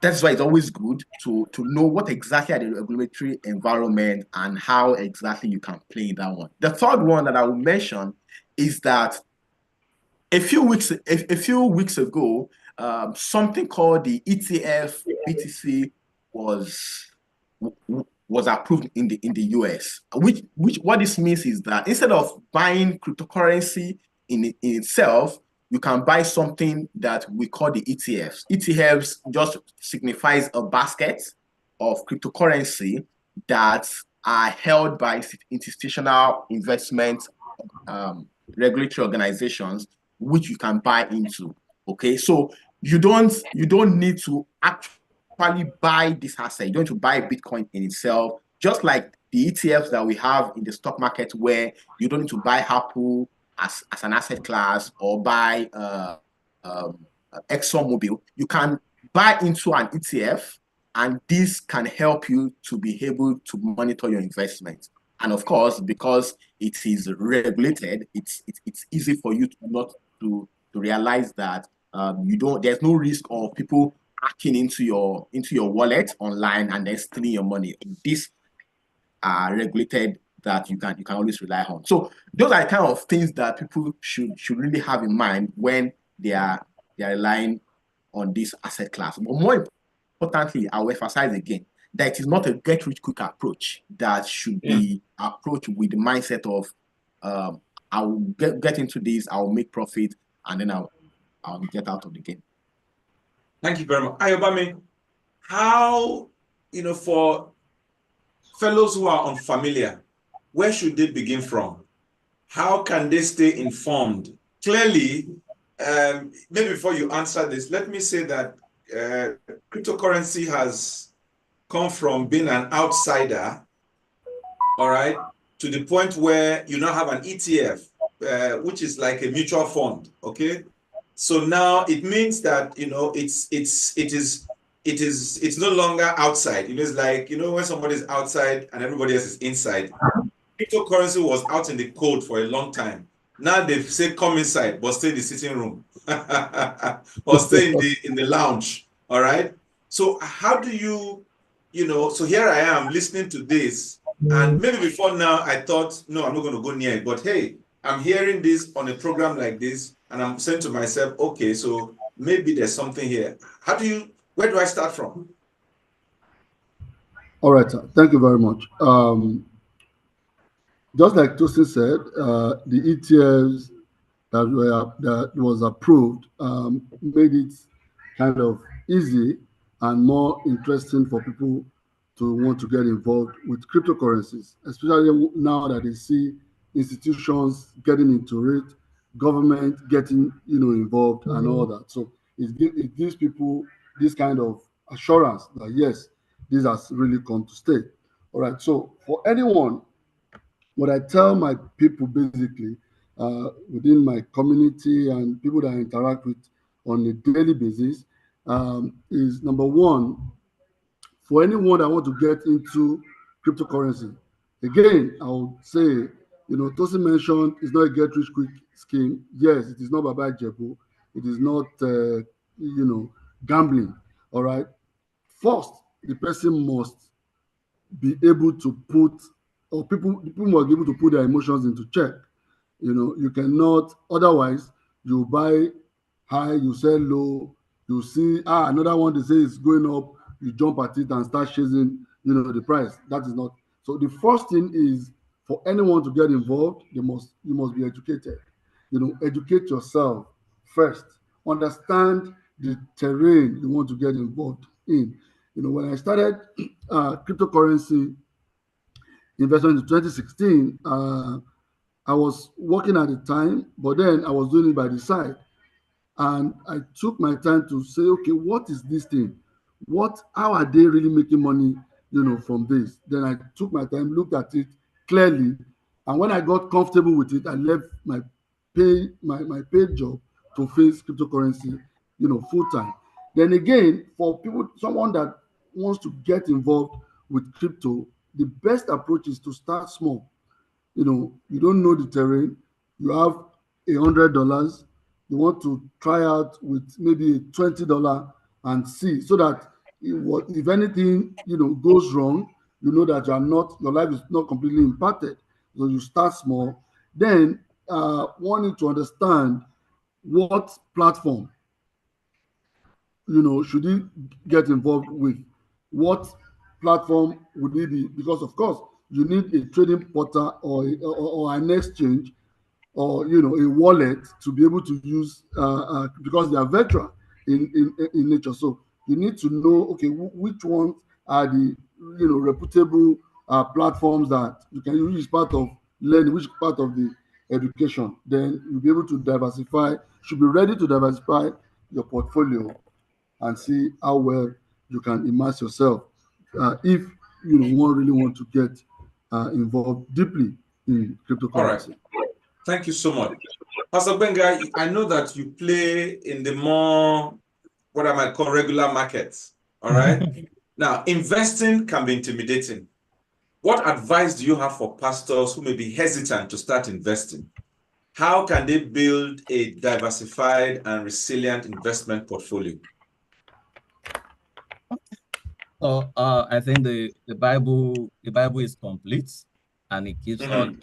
That's why it's always good to know what exactly are the regulatory environment and how exactly you can play in that one. The third one that I will mention is that a few weeks ago, something called the ETF BTC was approved in the US. Which what this means is that instead of buying cryptocurrency in itself, you can buy something that we call the ETFs. ETFs just signifies a basket of cryptocurrency that are held by institutional investment regulatory organizations which you can buy into. Okay, so you don't need to actually buy this asset. You don't need to buy Bitcoin in itself, just like the ETFs that we have in the stock market, where you don't need to buy Apple as an asset class or buy ExxonMobil. You can buy into an ETF, and this can help you to be able to monitor your investment. And of course, because it is regulated, it's easy for you to not to realize that there's no risk of people hacking into your wallet online and then stealing your money. These are regulated that you can always rely on. So those are the kind of things that people should really have in mind when they are relying on this asset class. But more importantly, I will emphasize again that it is not a get-rich-quick approach that should be approached with the mindset of I will get into this, I will make profit, and then I'll get out of the game. Thank you very much. Ayobami, how, for fellows who are unfamiliar, where should they begin from? How can they stay informed? Clearly, maybe before you answer this, let me say that cryptocurrency has come from being an outsider, all right, to the point where you now have an ETF, which is like a mutual fund, okay? So now it means that, it's no longer outside. It's like, when somebody's outside and everybody else is inside. Cryptocurrency was out in the cold for a long time. Now they say come inside, but stay in the sitting room or stay in the lounge, all right? So how do you, so here I am listening to this, and maybe before now I thought, no, I'm not going to go near it, but hey, I'm hearing this on a program like this, and I'm saying to myself, okay, so maybe there's something here. Where do I start from? All right, sir. Thank you very much. Just like Tosin said, the ETFs that was approved made it kind of easy and more interesting for people to want to get involved with cryptocurrencies, especially now that they see institutions getting into it, government getting involved and all that. So it gives people this kind of assurance that yes, this has really come to stay. All right. So for anyone, what I tell my people basically within my community and people that I interact with on a daily basis is number one, for anyone that want to get into cryptocurrency. Again, I would say, Tosin mentioned it's not a get rich quick scheme. Yes, it is not Baba Jebu. It is not, gambling. All right. First, the person must be able to put, or people must be able to put their emotions into check. You cannot, otherwise, you buy high, you sell low, you see, another one they say is going up, you jump at it and start chasing, the price. That is not. So the first thing is for anyone to get involved, you must be educated. Educate yourself first. Understand the terrain you want to get involved in. When I started cryptocurrency investment in 2016, I was working at the time, but then I was doing it by the side. And I took my time to say, okay, what is this thing? How are they really making money, from this? Then I took my time, looked at it clearly. And when I got comfortable with it, I left my paid job to face cryptocurrency, full time. Then again, for someone that wants to get involved with crypto, the best approach is to start small. You don't know the terrain. You have $100. You want to try out with maybe a $20 and see, so that if anything goes wrong, you know that your life is not completely impacted. So you start small. Then wanting to understand what platform should he get involved with, what platform would it be? Because of course you need a trading portal or an exchange or a wallet to be able to use because they are virtual in nature. So you need to know, okay, which ones are the reputable platforms that you can use, part of learning, which part of the education, then you'll be able to diversify, should be ready to diversify your portfolio and see how well you can immerse yourself if you really want to get involved deeply in All right. cryptocurrency. Thank you so much. Pastor Benga, I know that you play in the more, what I might call regular markets. All right. Now, investing can be intimidating. What advice do you have for pastors who may be hesitant to start investing? How can they build a diversified and resilient investment portfolio? So I think the Bible is complete, and it keeps on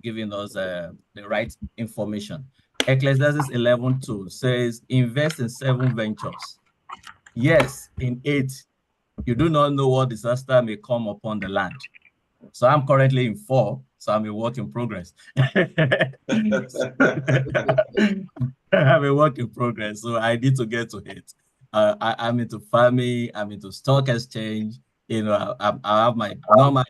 giving us the right information. Ecclesiastes 11:2 says, "Invest in 7 ventures. Yes, in 8, you do not know what disaster may come upon the land." So I'm currently in 4, so I'm a work in progress. I'm a work in progress, so I need to get to it. I'm into farming, I'm into stock exchange. I have my normal,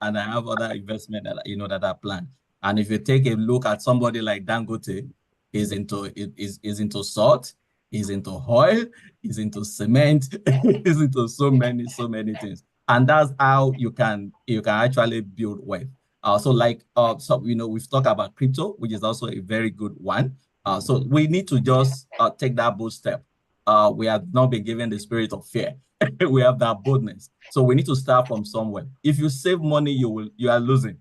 and I have other investment that I plan. And if you take a look at somebody like Dangote, is into salt, is into oil, is into cement, is into so many things. And that's how you can actually build wealth. We've talked about crypto, which is also a very good one. So we need to just take that bold step. We have not been given the spirit of fear. We have that boldness. So we need to start from somewhere. If you save money, you are losing.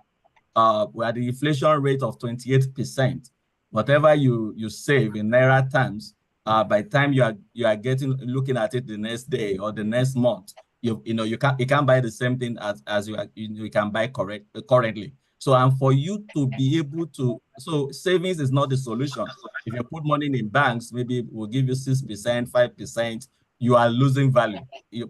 We're at the inflation rate of 28%. Whatever you save in naira terms, by the time you are looking at it the next day or the next month, you can't buy the same thing as you can buy currently. So, and for you to be able to, so savings is not the solution. If you put money in banks, maybe we'll give you 6%, 5%, you are losing value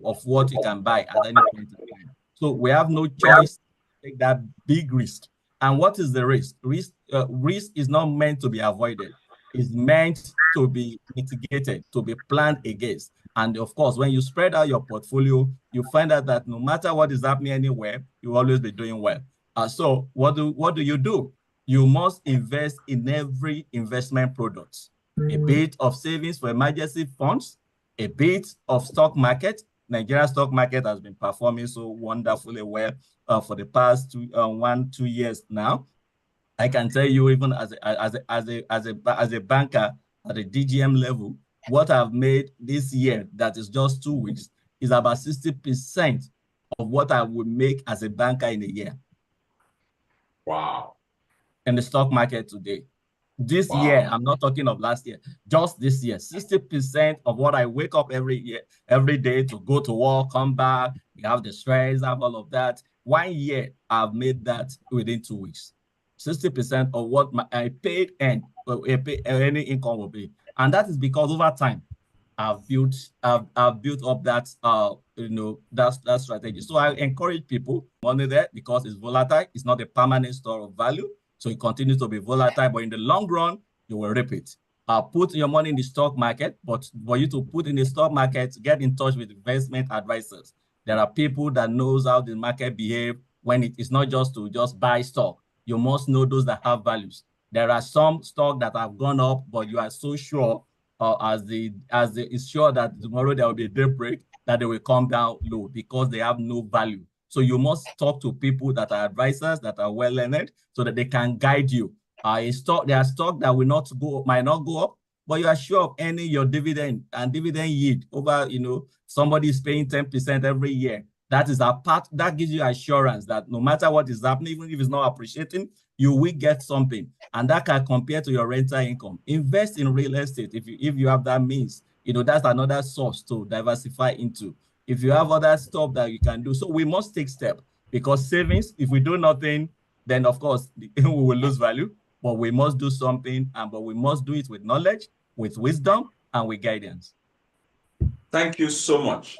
of what you can buy at any point in time. So we have no choice to take that big risk. And what is the risk? Risk is not meant to be avoided. It's meant to be mitigated, to be planned against. And of course, when you spread out your portfolio, you find out that no matter what is happening anywhere, you'll always be doing well. So what do you do? You must invest in every investment product. A bit of savings for emergency funds, a bit of stock market. Nigeria stock market has been performing so wonderfully well for the past 2 years now. I can tell you, even as a banker at the DGM level, what I've made this year, that is just 2 weeks, is about 60% of what I would make as a banker in a year. Wow. In the stock market today. This year, I'm not talking of last year, just this year, 60% of what I wake up every day to go to work, come back, you have the stress, have all of that. 1 year, I've made that within 2 weeks. 60% of what I paid and any income will be. And that is because over time, I've built up that that strategy. So I encourage people money there because it's volatile. It's not a permanent store of value. So it continues to be volatile, but in the long run, you will reap it. Put your money in the stock market, but for you to put in the stock market, get in touch with investment advisors. There are people that knows how the market behave when it is not just to just buy stock. You must know those that have values. There are some stock that have gone up, but you are so sure as is sure that tomorrow there will be a daybreak that they will come down low because they have no value. So you must talk to people that are advisors, that are well learned, so that they can guide you. There are stock that might not go up, but you are sure of earning your dividend and dividend yield over, somebody is paying 10% every year. That is a part that gives you assurance that no matter what is happening, even if it's not appreciating, you will get something. And that can compare to your rental income. Invest in real estate if you have that means. That's another source to diversify into. If you have other stuff that you can do. So we must take steps because savings, if we do nothing, then of course we will lose value. But we must do something, but we must do it with knowledge, with wisdom, and with guidance. Thank you so much.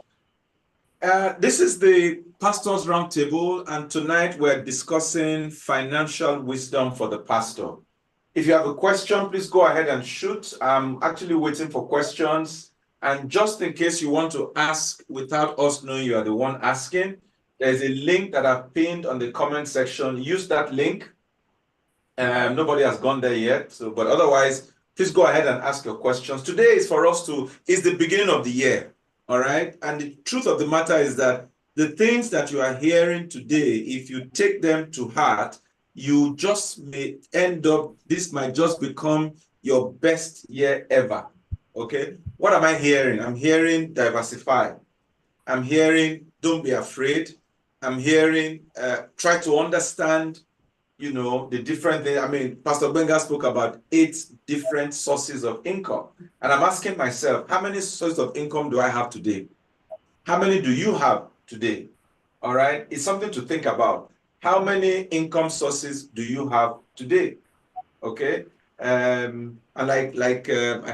This is the Pastors Roundtable, and tonight we're discussing financial wisdom for the pastor. If you have a question, please go ahead and shoot. I'm actually waiting for questions. And just in case you want to ask without us knowing you are the one asking, there's a link that I've pinned on the comment section. Use that link Nobody has gone there yet. So, but otherwise, please go ahead and ask your questions. Today is for us it's the beginning of the year. All right. And the truth of the matter is that the things that you are hearing today, if you take them to heart, you just may end up, this might just become your best year ever. Okay. What am I hearing? I'm hearing diversify. I'm hearing don't be afraid. I'm hearing try to understand, the different things. I mean, Pastor Benga spoke about 8 different sources of income. And I'm asking myself, how many sources of income do I have today? How many do you have today? All right. It's something to think about. How many income sources do you have today? Okay. And I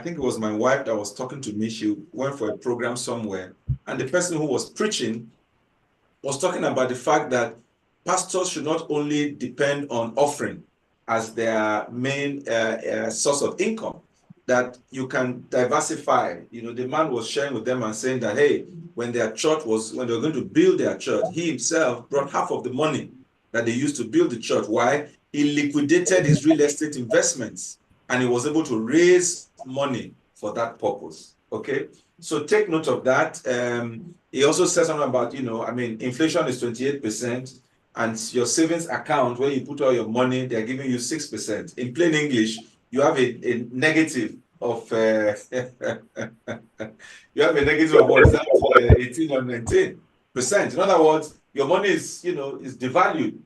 think it was my wife that was talking to me. She went for a program somewhere, and the person who was preaching was talking about the fact that pastors should not only depend on offering as their main source of income, that you can diversify. The man was sharing with them and saying that, hey, when they were going to build their church, he himself brought half of the money that they used to build the church. Why? He liquidated his real estate investments and he was able to raise money for that purpose. Okay. So take note of that. He also says something about, inflation is 28%, and your savings account, where you put all your money, they're giving you 6%. In plain English, you have a negative of you have a negative of what is that? 18 or 19%. In other words, your money is devalued.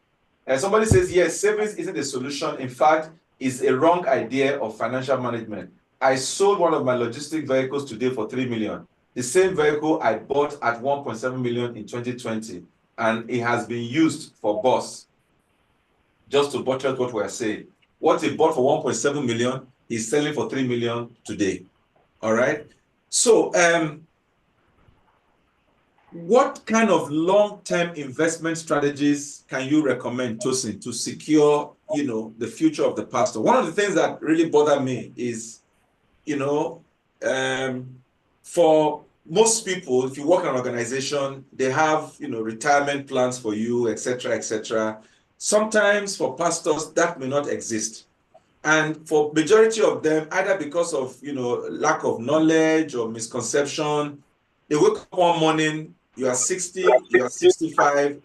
And somebody says, yes, savings isn't a solution. In fact, it's a wrong idea of financial management. I sold one of my logistic vehicles today for 3 million. The same vehicle I bought at 1.7 million in 2020, and it has been used for bus. Just to buttress what we're saying. What he bought for 1.7 million, he's selling for 3 million today. All right. So, what kind of long-term investment strategies can you recommend, Tosin, to secure, the future of the pastor? One of the things that really bother me is, for most people, if you work in an organization, they have, retirement plans for you, etc., etc. Sometimes for pastors, that may not exist. And for majority of them, either because of, lack of knowledge or misconception, they wake up one morning, you are 60, you are 65,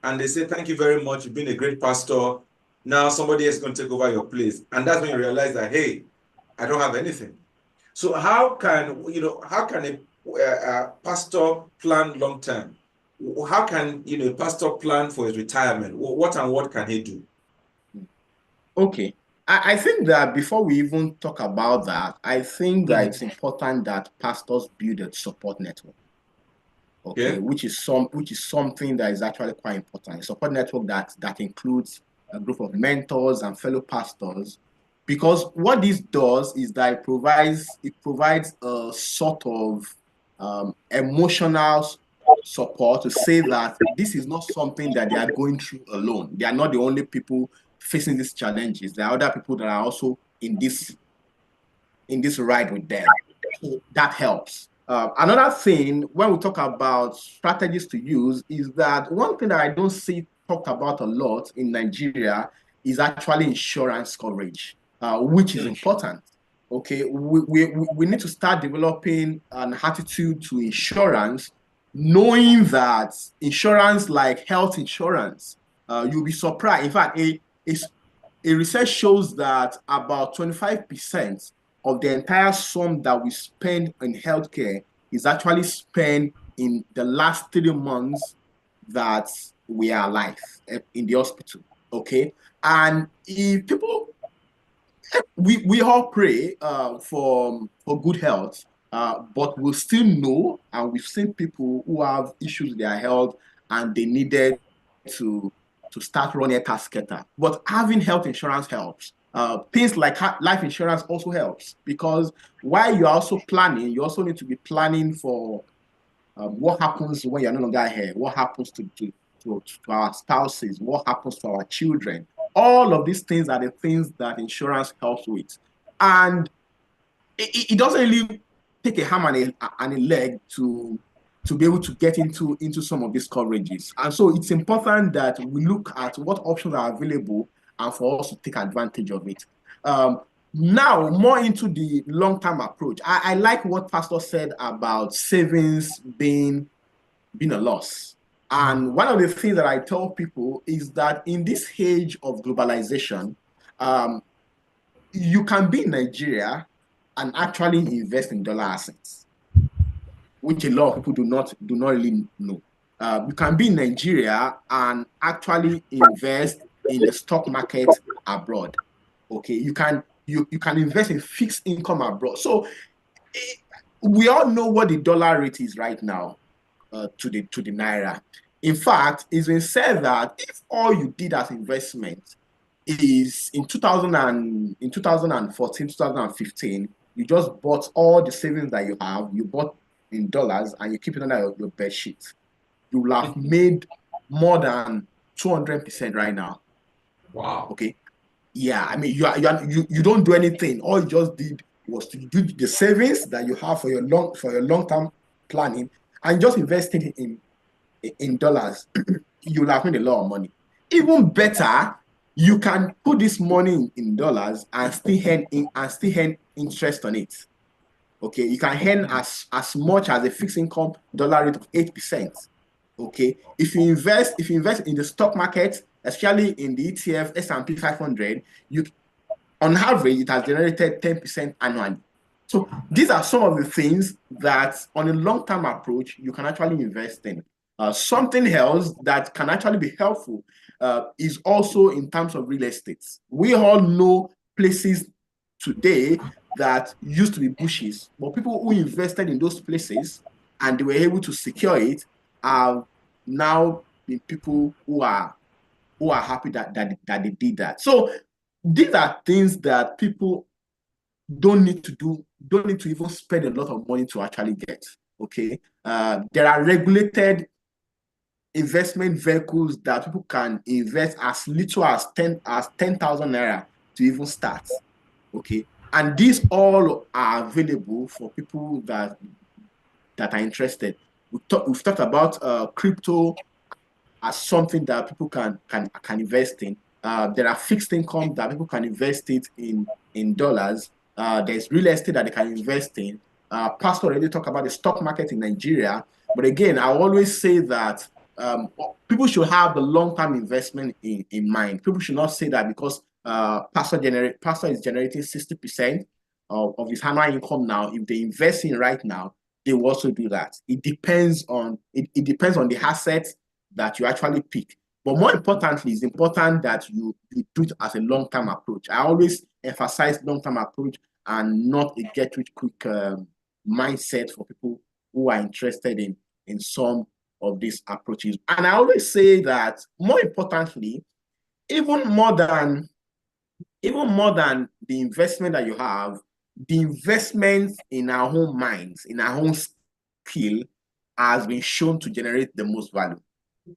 and they say, thank you very much, you've been a great pastor. Now somebody else is going to take over your place. And that's when you realize that, hey, I don't have anything. So how can a pastor plan long term? How can a pastor plan for his retirement? What can he do? Okay. I think that before we even talk about that, I think that it's important that pastors build a support network. Okay, Yeah. which is something that is actually quite important. A support network that includes a group of mentors and fellow pastors, because what this does is that it provides a sort of emotional support to say that this is not something that they are going through alone. They are not the only people facing these challenges. There are other people that are also in this ride with them. So that helps. Another thing, when we talk about strategies to use, is that one thing that I don't see talked about a lot in Nigeria is actually insurance coverage, which is important. Okay, we need to start developing an attitude to insurance, knowing that insurance, like health insurance, you'll be surprised. In fact, a research shows that about 25% of the entire sum that we spend in healthcare is actually spent in the last 3 months that we are alive in the hospital. Okay, and if people, we all pray for good health, but we still know, and we've seen people who have issues with their health and they needed to start running a cascator. But having health insurance helps. Things like life insurance also helps, because while you're also planning, you also need to be planning for what happens when you're no longer here, what happens to our spouses, what happens to our children. All of these things are the things that insurance helps with. And it doesn't really take a hammer and a leg to be able to get into some of these coverages. And so it's important that we look at what options are available and for us to take advantage of it. Now, more into the long-term approach. I like what Pastor said about savings being a loss. And one of the things that I tell people is that in this age of globalization, you can be in Nigeria and actually invest in dollar assets, which a lot of people do not really know. You can be in Nigeria and actually invest in the stock market abroad. Okay, you can invest in fixed income abroad. So we all know what the dollar rate is right now to the naira. In fact, it's been said that if all you did as investment is in 2014, 2015, you just bought all the savings that you have, you bought in dollars, and you keep it under your bed sheet, you will have made more than 200% right now. Wow. Okay. Yeah, I mean, you don't do anything. All you just did was to do the savings that you have for your long-term planning and just invested in dollars. You'll have made a lot of money. Even better, you can put this money in dollars and still earn interest on it. Okay, you can earn as much as a fixed income dollar rate of 8%. Okay, if you invest in the stock market, especially in the ETF S&P 500, on average it has generated 10% annually. So these are some of the things that on a long-term approach you can actually invest in. Something else that can actually be helpful is also in terms of real estate. We all know places today that used to be bushes, but people who invested in those places and they were able to secure it are now the people who are happy that they did that. So these are things that people don't need to even spend a lot of money to actually get. Okay, there are regulated investment vehicles that people can invest as little as 10,000 naira to even start. Okay, and these all are available for people that are interested. We've talked about crypto as something that people can invest in. There are fixed income that people can invest it in dollars. There's real estate that they can invest in. Pastor already talked about the stock market in Nigeria. But again, I always say that people should have the long-term investment in mind. People should not say that because Pastor is generating 60% of his annual income now. If they invest in right now, they will also do that. It depends on the assets that you actually pick. But more importantly, it's important that you do it as a long-term approach. I always emphasize long-term approach and not a get-rich-quick mindset for people who are interested in some of these approaches. And I always say that more importantly, even more than the investment that you have, the investment in our own minds, in our own skill, has been shown to generate the most value.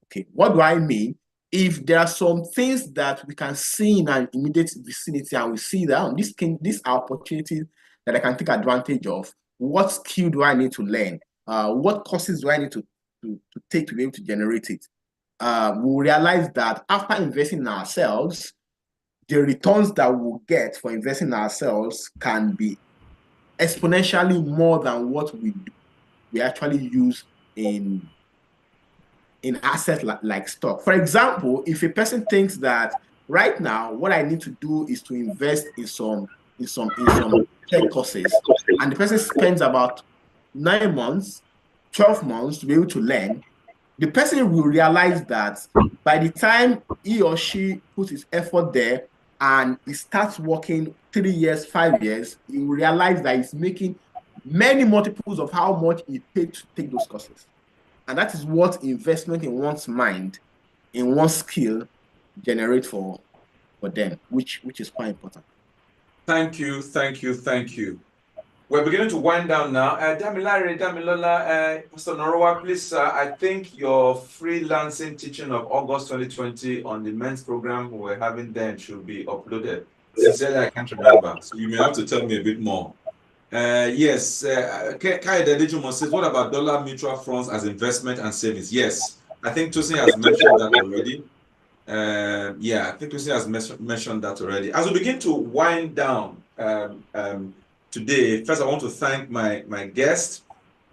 Okay, what do I mean? If there are some things that we can see in our immediate vicinity and we see that these are opportunities that I can take advantage of, what skill do I need to learn? What courses do I need to take to be able to generate it? We'll realize that after investing in ourselves, the returns that we'll get for investing in ourselves can be exponentially more than what we actually use in assets like stock. For example, if a person thinks that right now what I need to do is to invest in some tech courses, and the person spends about 9 months, 12 months to be able to learn, the person will realize that by the time he or she puts his effort there and he starts working 3 years, 5 years, he will realize that he's making many multiples of how much he paid to take those courses. And that is what investment in one's mind, in one's skill, generate for them, which is quite important. Thank you. We're beginning to wind down now. Damilola, Pastor Noruwa, please, I think your freelancing teaching of August 2020 on the men's program we're having then should be uploaded. Sincerely, I can't remember, so you may have to tell me a bit more. Yes, Kai Dedejumo says, what about dollar mutual funds as investment and savings? Yes, I think Tosin has mentioned that already. Yeah, I think Lucy has mentioned that already. As we begin to wind down today, first I want to thank my guest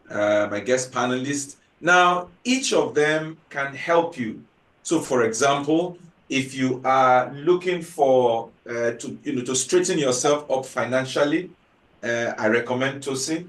panelists. Now, each of them can help you. So, for example, if you are looking for to straighten yourself up financially, I recommend Tosin.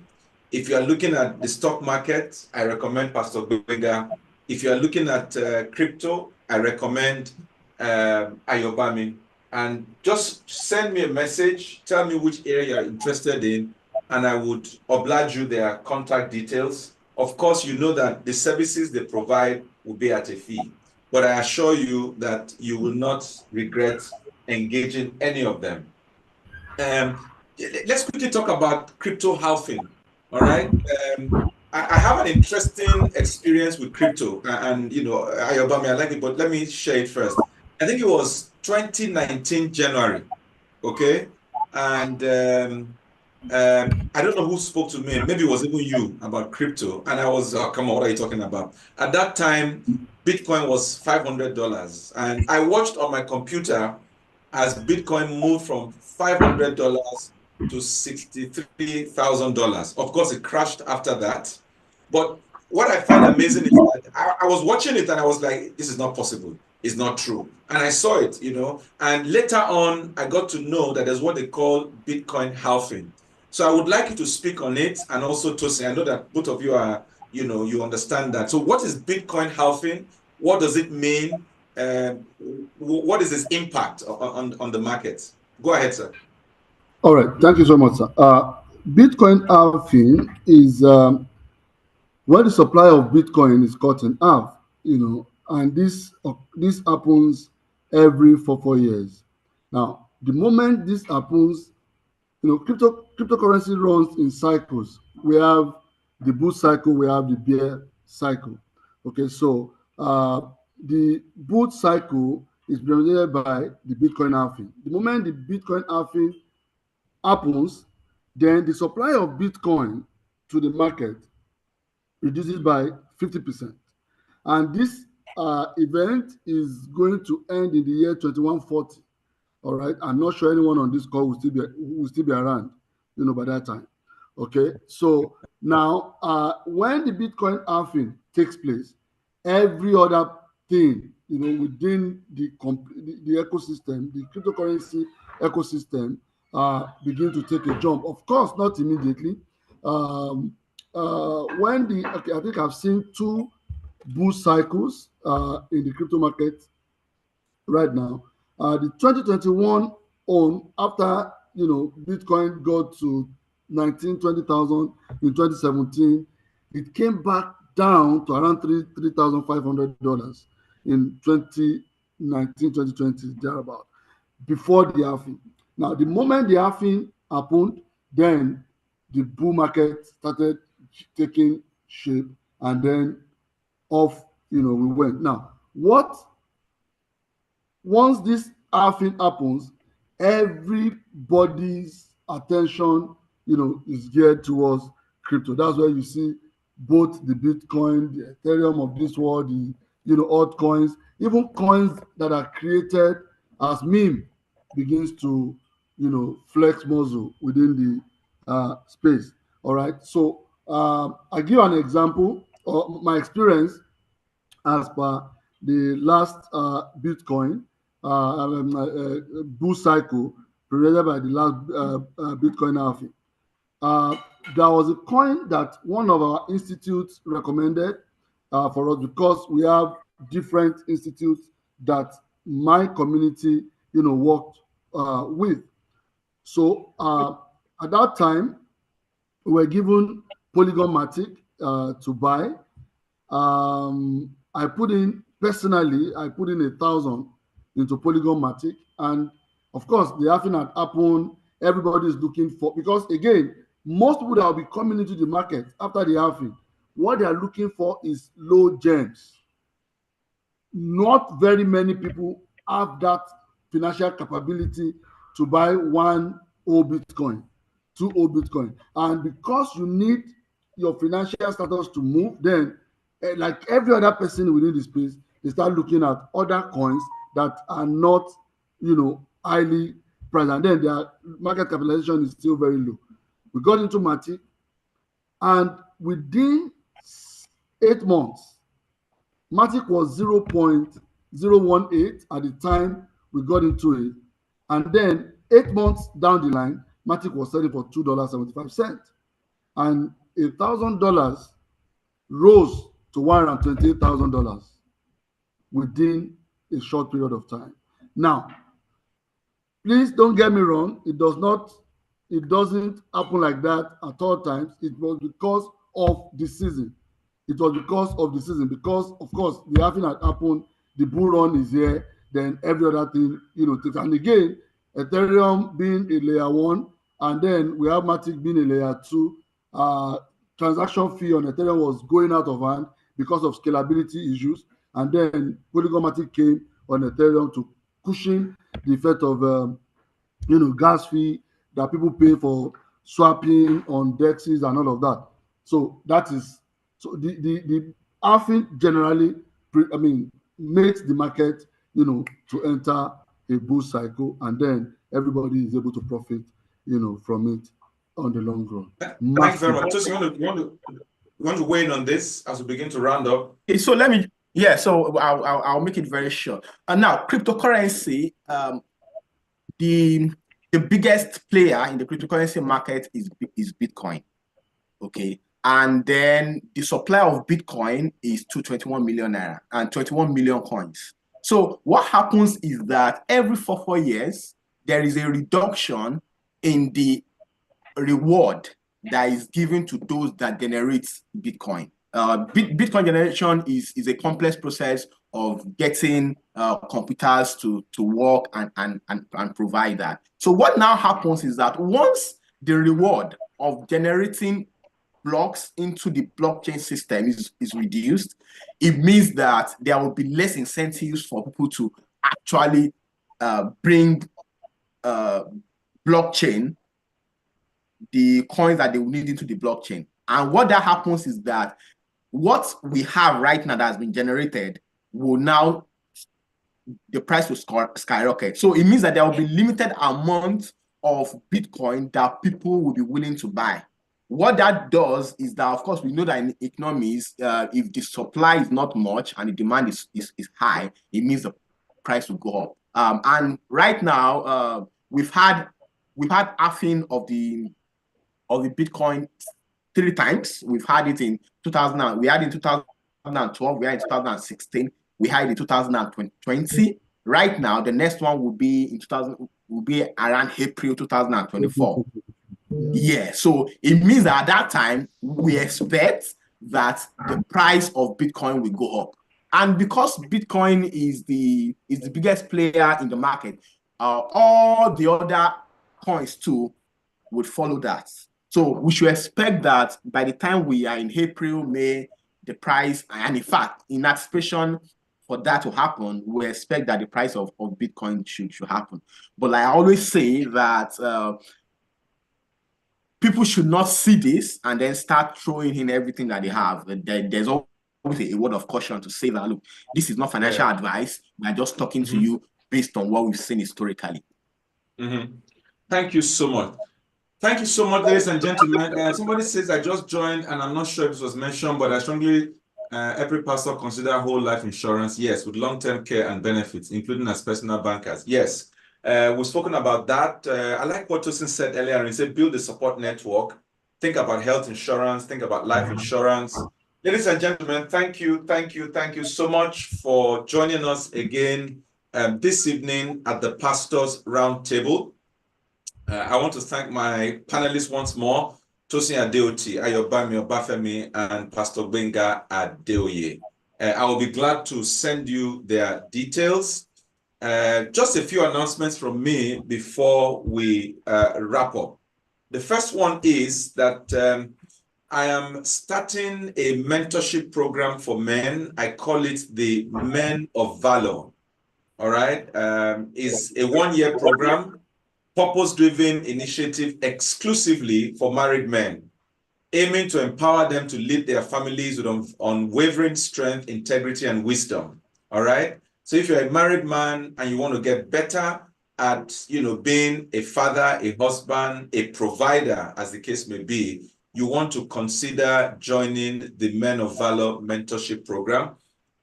If you are looking at the stock market, I recommend Pastor Gbenga. If you are looking at crypto, I recommend Ayobami. And just send me a message, tell me which area you're interested in, and I would oblige you their contact details. Of course, you know that the services they provide will be at a fee, but I assure you that you will not regret engaging any of them. Let's quickly talk about crypto halving. All right. I have an interesting experience with crypto, and Ayobami, I like it, but let me share it first. I think it was 2019 January. Okay, and I don't know who spoke to me. Maybe it was even you about crypto, and I was, oh, come on, what are you talking about? At that time, Bitcoin was $500, and I watched on my computer as Bitcoin moved from $500 to $63,000. Of course, it crashed after that. But what I find amazing is that I was watching it and I was like, this is not possible. It's not true. And I saw it, and later on, I got to know that there's what they call Bitcoin halving. So I would like you to speak on it, and also Tosin, I know that both of you are, you understand that. So what is Bitcoin halving? What does it mean? What is its impact on the market? Go ahead, sir. All right, thank you so much, sir. Bitcoin halving is when the supply of Bitcoin is cut in half, and this happens every 4 years. Now, the moment this happens, cryptocurrency runs in cycles. We have the bull cycle, we have the bear cycle. Okay, so the bull cycle is represented by the Bitcoin halving. The moment the Bitcoin halving happens, then the supply of Bitcoin to the market reduces by 50%. And this event is going to end in the year 2140. All right. I'm not sure anyone on this call will still be around, by that time. Okay. So now, when the Bitcoin halving takes place, every other thing, within the ecosystem, the cryptocurrency ecosystem, begin to take a jump. Of course, not immediately. I think I've seen two bull cycles in the crypto market right now. The 2021 after Bitcoin got to 20,000 in 2017, it came back down to around $3,500 in 2019, 2020, thereabout, before the halving. Now, the moment the halving happened, then the bull market started taking shape, and then off, we went. Now, once this halving happens, everybody's attention, is geared towards crypto. That's where you see both the Bitcoin, the Ethereum of this world, the altcoins, even coins that are created as meme begins to flex muscle within the space. All right. So I give an example of my experience as per the last Bitcoin bull cycle created by the last Bitcoin halving. There was a coin that one of our institutes recommended for us, because we have different institutes that my community, worked with. So at that time, we were given Polygon Matic to buy. I put in 1,000 into Polygon Matic, and of course, the halving had happened. Everybody is looking for, because again, most people that will be coming into the market after the halving, what they are looking for is low gems. Not very many people have that financial capability to buy one old Bitcoin, two old Bitcoin, and because you need your financial status to move, then like every other person within the space, they start looking at other coins that are not, highly priced, and then their market capitalization is still very low. We got into Matic, and within 8 months, Matic was 0.018 at the time we got into it. And then 8 months down the line, Matic was selling for $2.75. And $1,000 rose to $128,000 within a short period of time. Now, please don't get me wrong. It doesn't happen like that at all times. It was because of the season. Because, of course, the halving had happened, the bull run is here, then every other thing, and again, Ethereum being a layer 1, and then we have Matic being a layer 2. Transaction fee on Ethereum was going out of hand because of scalability issues, and then Polygon Matic came on Ethereum to cushion the effect of gas fee that people pay for swapping on dexes and all of that. So the halving generally makes the market to enter a bull cycle, and then everybody is able to profit from it on the long run. Thank you very much. Just you want to weigh in on this as we begin to round up? So I'll make it very short. And now cryptocurrency, the biggest player in the cryptocurrency market is Bitcoin. Okay. And then the supply of Bitcoin is 221 million naira and 21 million coins. So what happens is that every 4 years, there is a reduction in the reward that is given to those that generate Bitcoin. Bitcoin generation is a complex process of getting computers to work and provide that. So what now happens is that once the reward of generating blocks into the blockchain system is reduced, it means that there will be less incentives for people to actually bring blockchain, the coins that they will need into the blockchain. And what that happens is that what we have right now that has been generated will now, the price will skyrocket. So it means that there will be limited amount of Bitcoin that people will be willing to buy. What that does is that, of course, we know that in economies, if the supply is not much and the demand is high, it means the price will go up. And right now, we've had halving of the Bitcoin 3 times. We've had it in 2000. We had it in 2012. We had it in 2016. We had it in 2020. Right now, the next one will be in 2000. Will be around April 2024. Yeah, so it means that at that time, we expect that the price of Bitcoin will go up. And because Bitcoin is the biggest player in the market, all the other coins too would follow that. So we should expect that by the time we are in April, May, the price, and in fact, in anticipation for that to happen, we expect that the price of Bitcoin should happen. But like I always say that people should not see this and then start throwing in everything that they have. There's always a word of caution to say that, look, this is not financial advice. We're just talking to you based on what we've seen historically. Thank you so much. Thank you so much, ladies and gentlemen. Somebody says, I just joined, and I'm not sure if this was mentioned, but I strongly, every pastor consider whole life insurance, yes, with long-term care and benefits, including as personal bankers. Yes. We've spoken about that. I like what Tosin said earlier. He said, build a support network. Think about health insurance. Think about life insurance. Ladies and gentlemen, thank you so much for joining us again this evening at the Pastors Roundtable. I want to thank my panelists once more, Tosin Adeoti, Ayobami Obafemi, and Pastor Benga Adeoye. I will be glad to send you their details. Just a few announcements from me before we wrap up. The first one is that I am starting a mentorship program for men. I call it the Men of Valor. All right. It's a 1-year program, purpose-driven initiative exclusively for married men, aiming to empower them to lead their families with unwavering strength, integrity, and wisdom. All right. So if you're a married man and you want to get better at, being a father, a husband, a provider, as the case may be, you want to consider joining the Men of Valor Mentorship Program.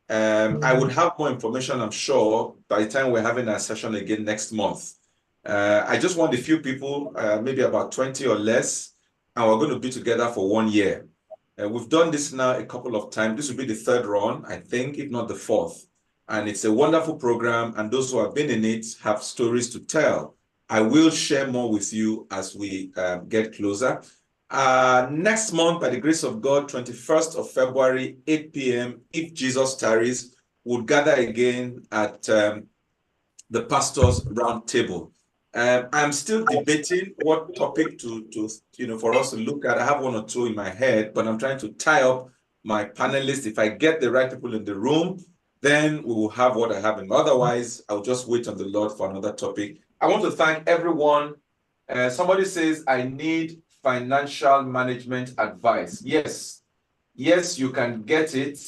I would have more information, I'm sure, by the time we're having our session again next month. I just want a few people, maybe about 20 or less, and we're going to be together for 1 year. We've done this now a couple of times. This will be the third run, I think, if not the fourth. And it's a wonderful program, and those who have been in it have stories to tell. I will share more with you as we get closer. Next month, by the grace of God, 21st of February, 8 p.m., if Jesus tarries, we'll gather again at the Pastors Round Table. I'm still debating what topic for us to look at. I have 1 or 2 in my head, but I'm trying to tie up my panelists. If I get the right people in the room, then we will have what I have in. Otherwise, I'll just wait on the Lord for another topic. I want to thank everyone. Somebody says, I need financial management advice. Yes, you can get it.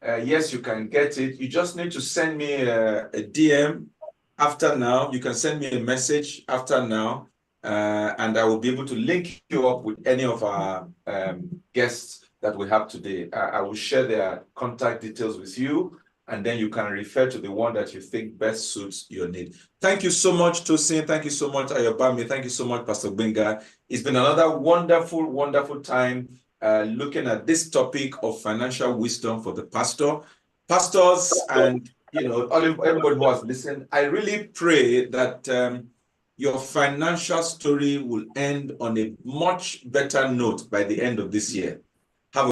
Yes, you can get it. You just need to send me a DM after now. You can send me a message after now, and I will be able to link you up with any of our guests that we have today. I will share their contact details with you, and then you can refer to the one that you think best suits your need. Thank you so much, Tosin. Thank you so much, Ayobami. Thank you so much, Pastor Benga. It's been another wonderful, wonderful time looking at this topic of financial wisdom for the pastor. Pastors and everybody who has listened, I really pray that your financial story will end on a much better note by the end of this year.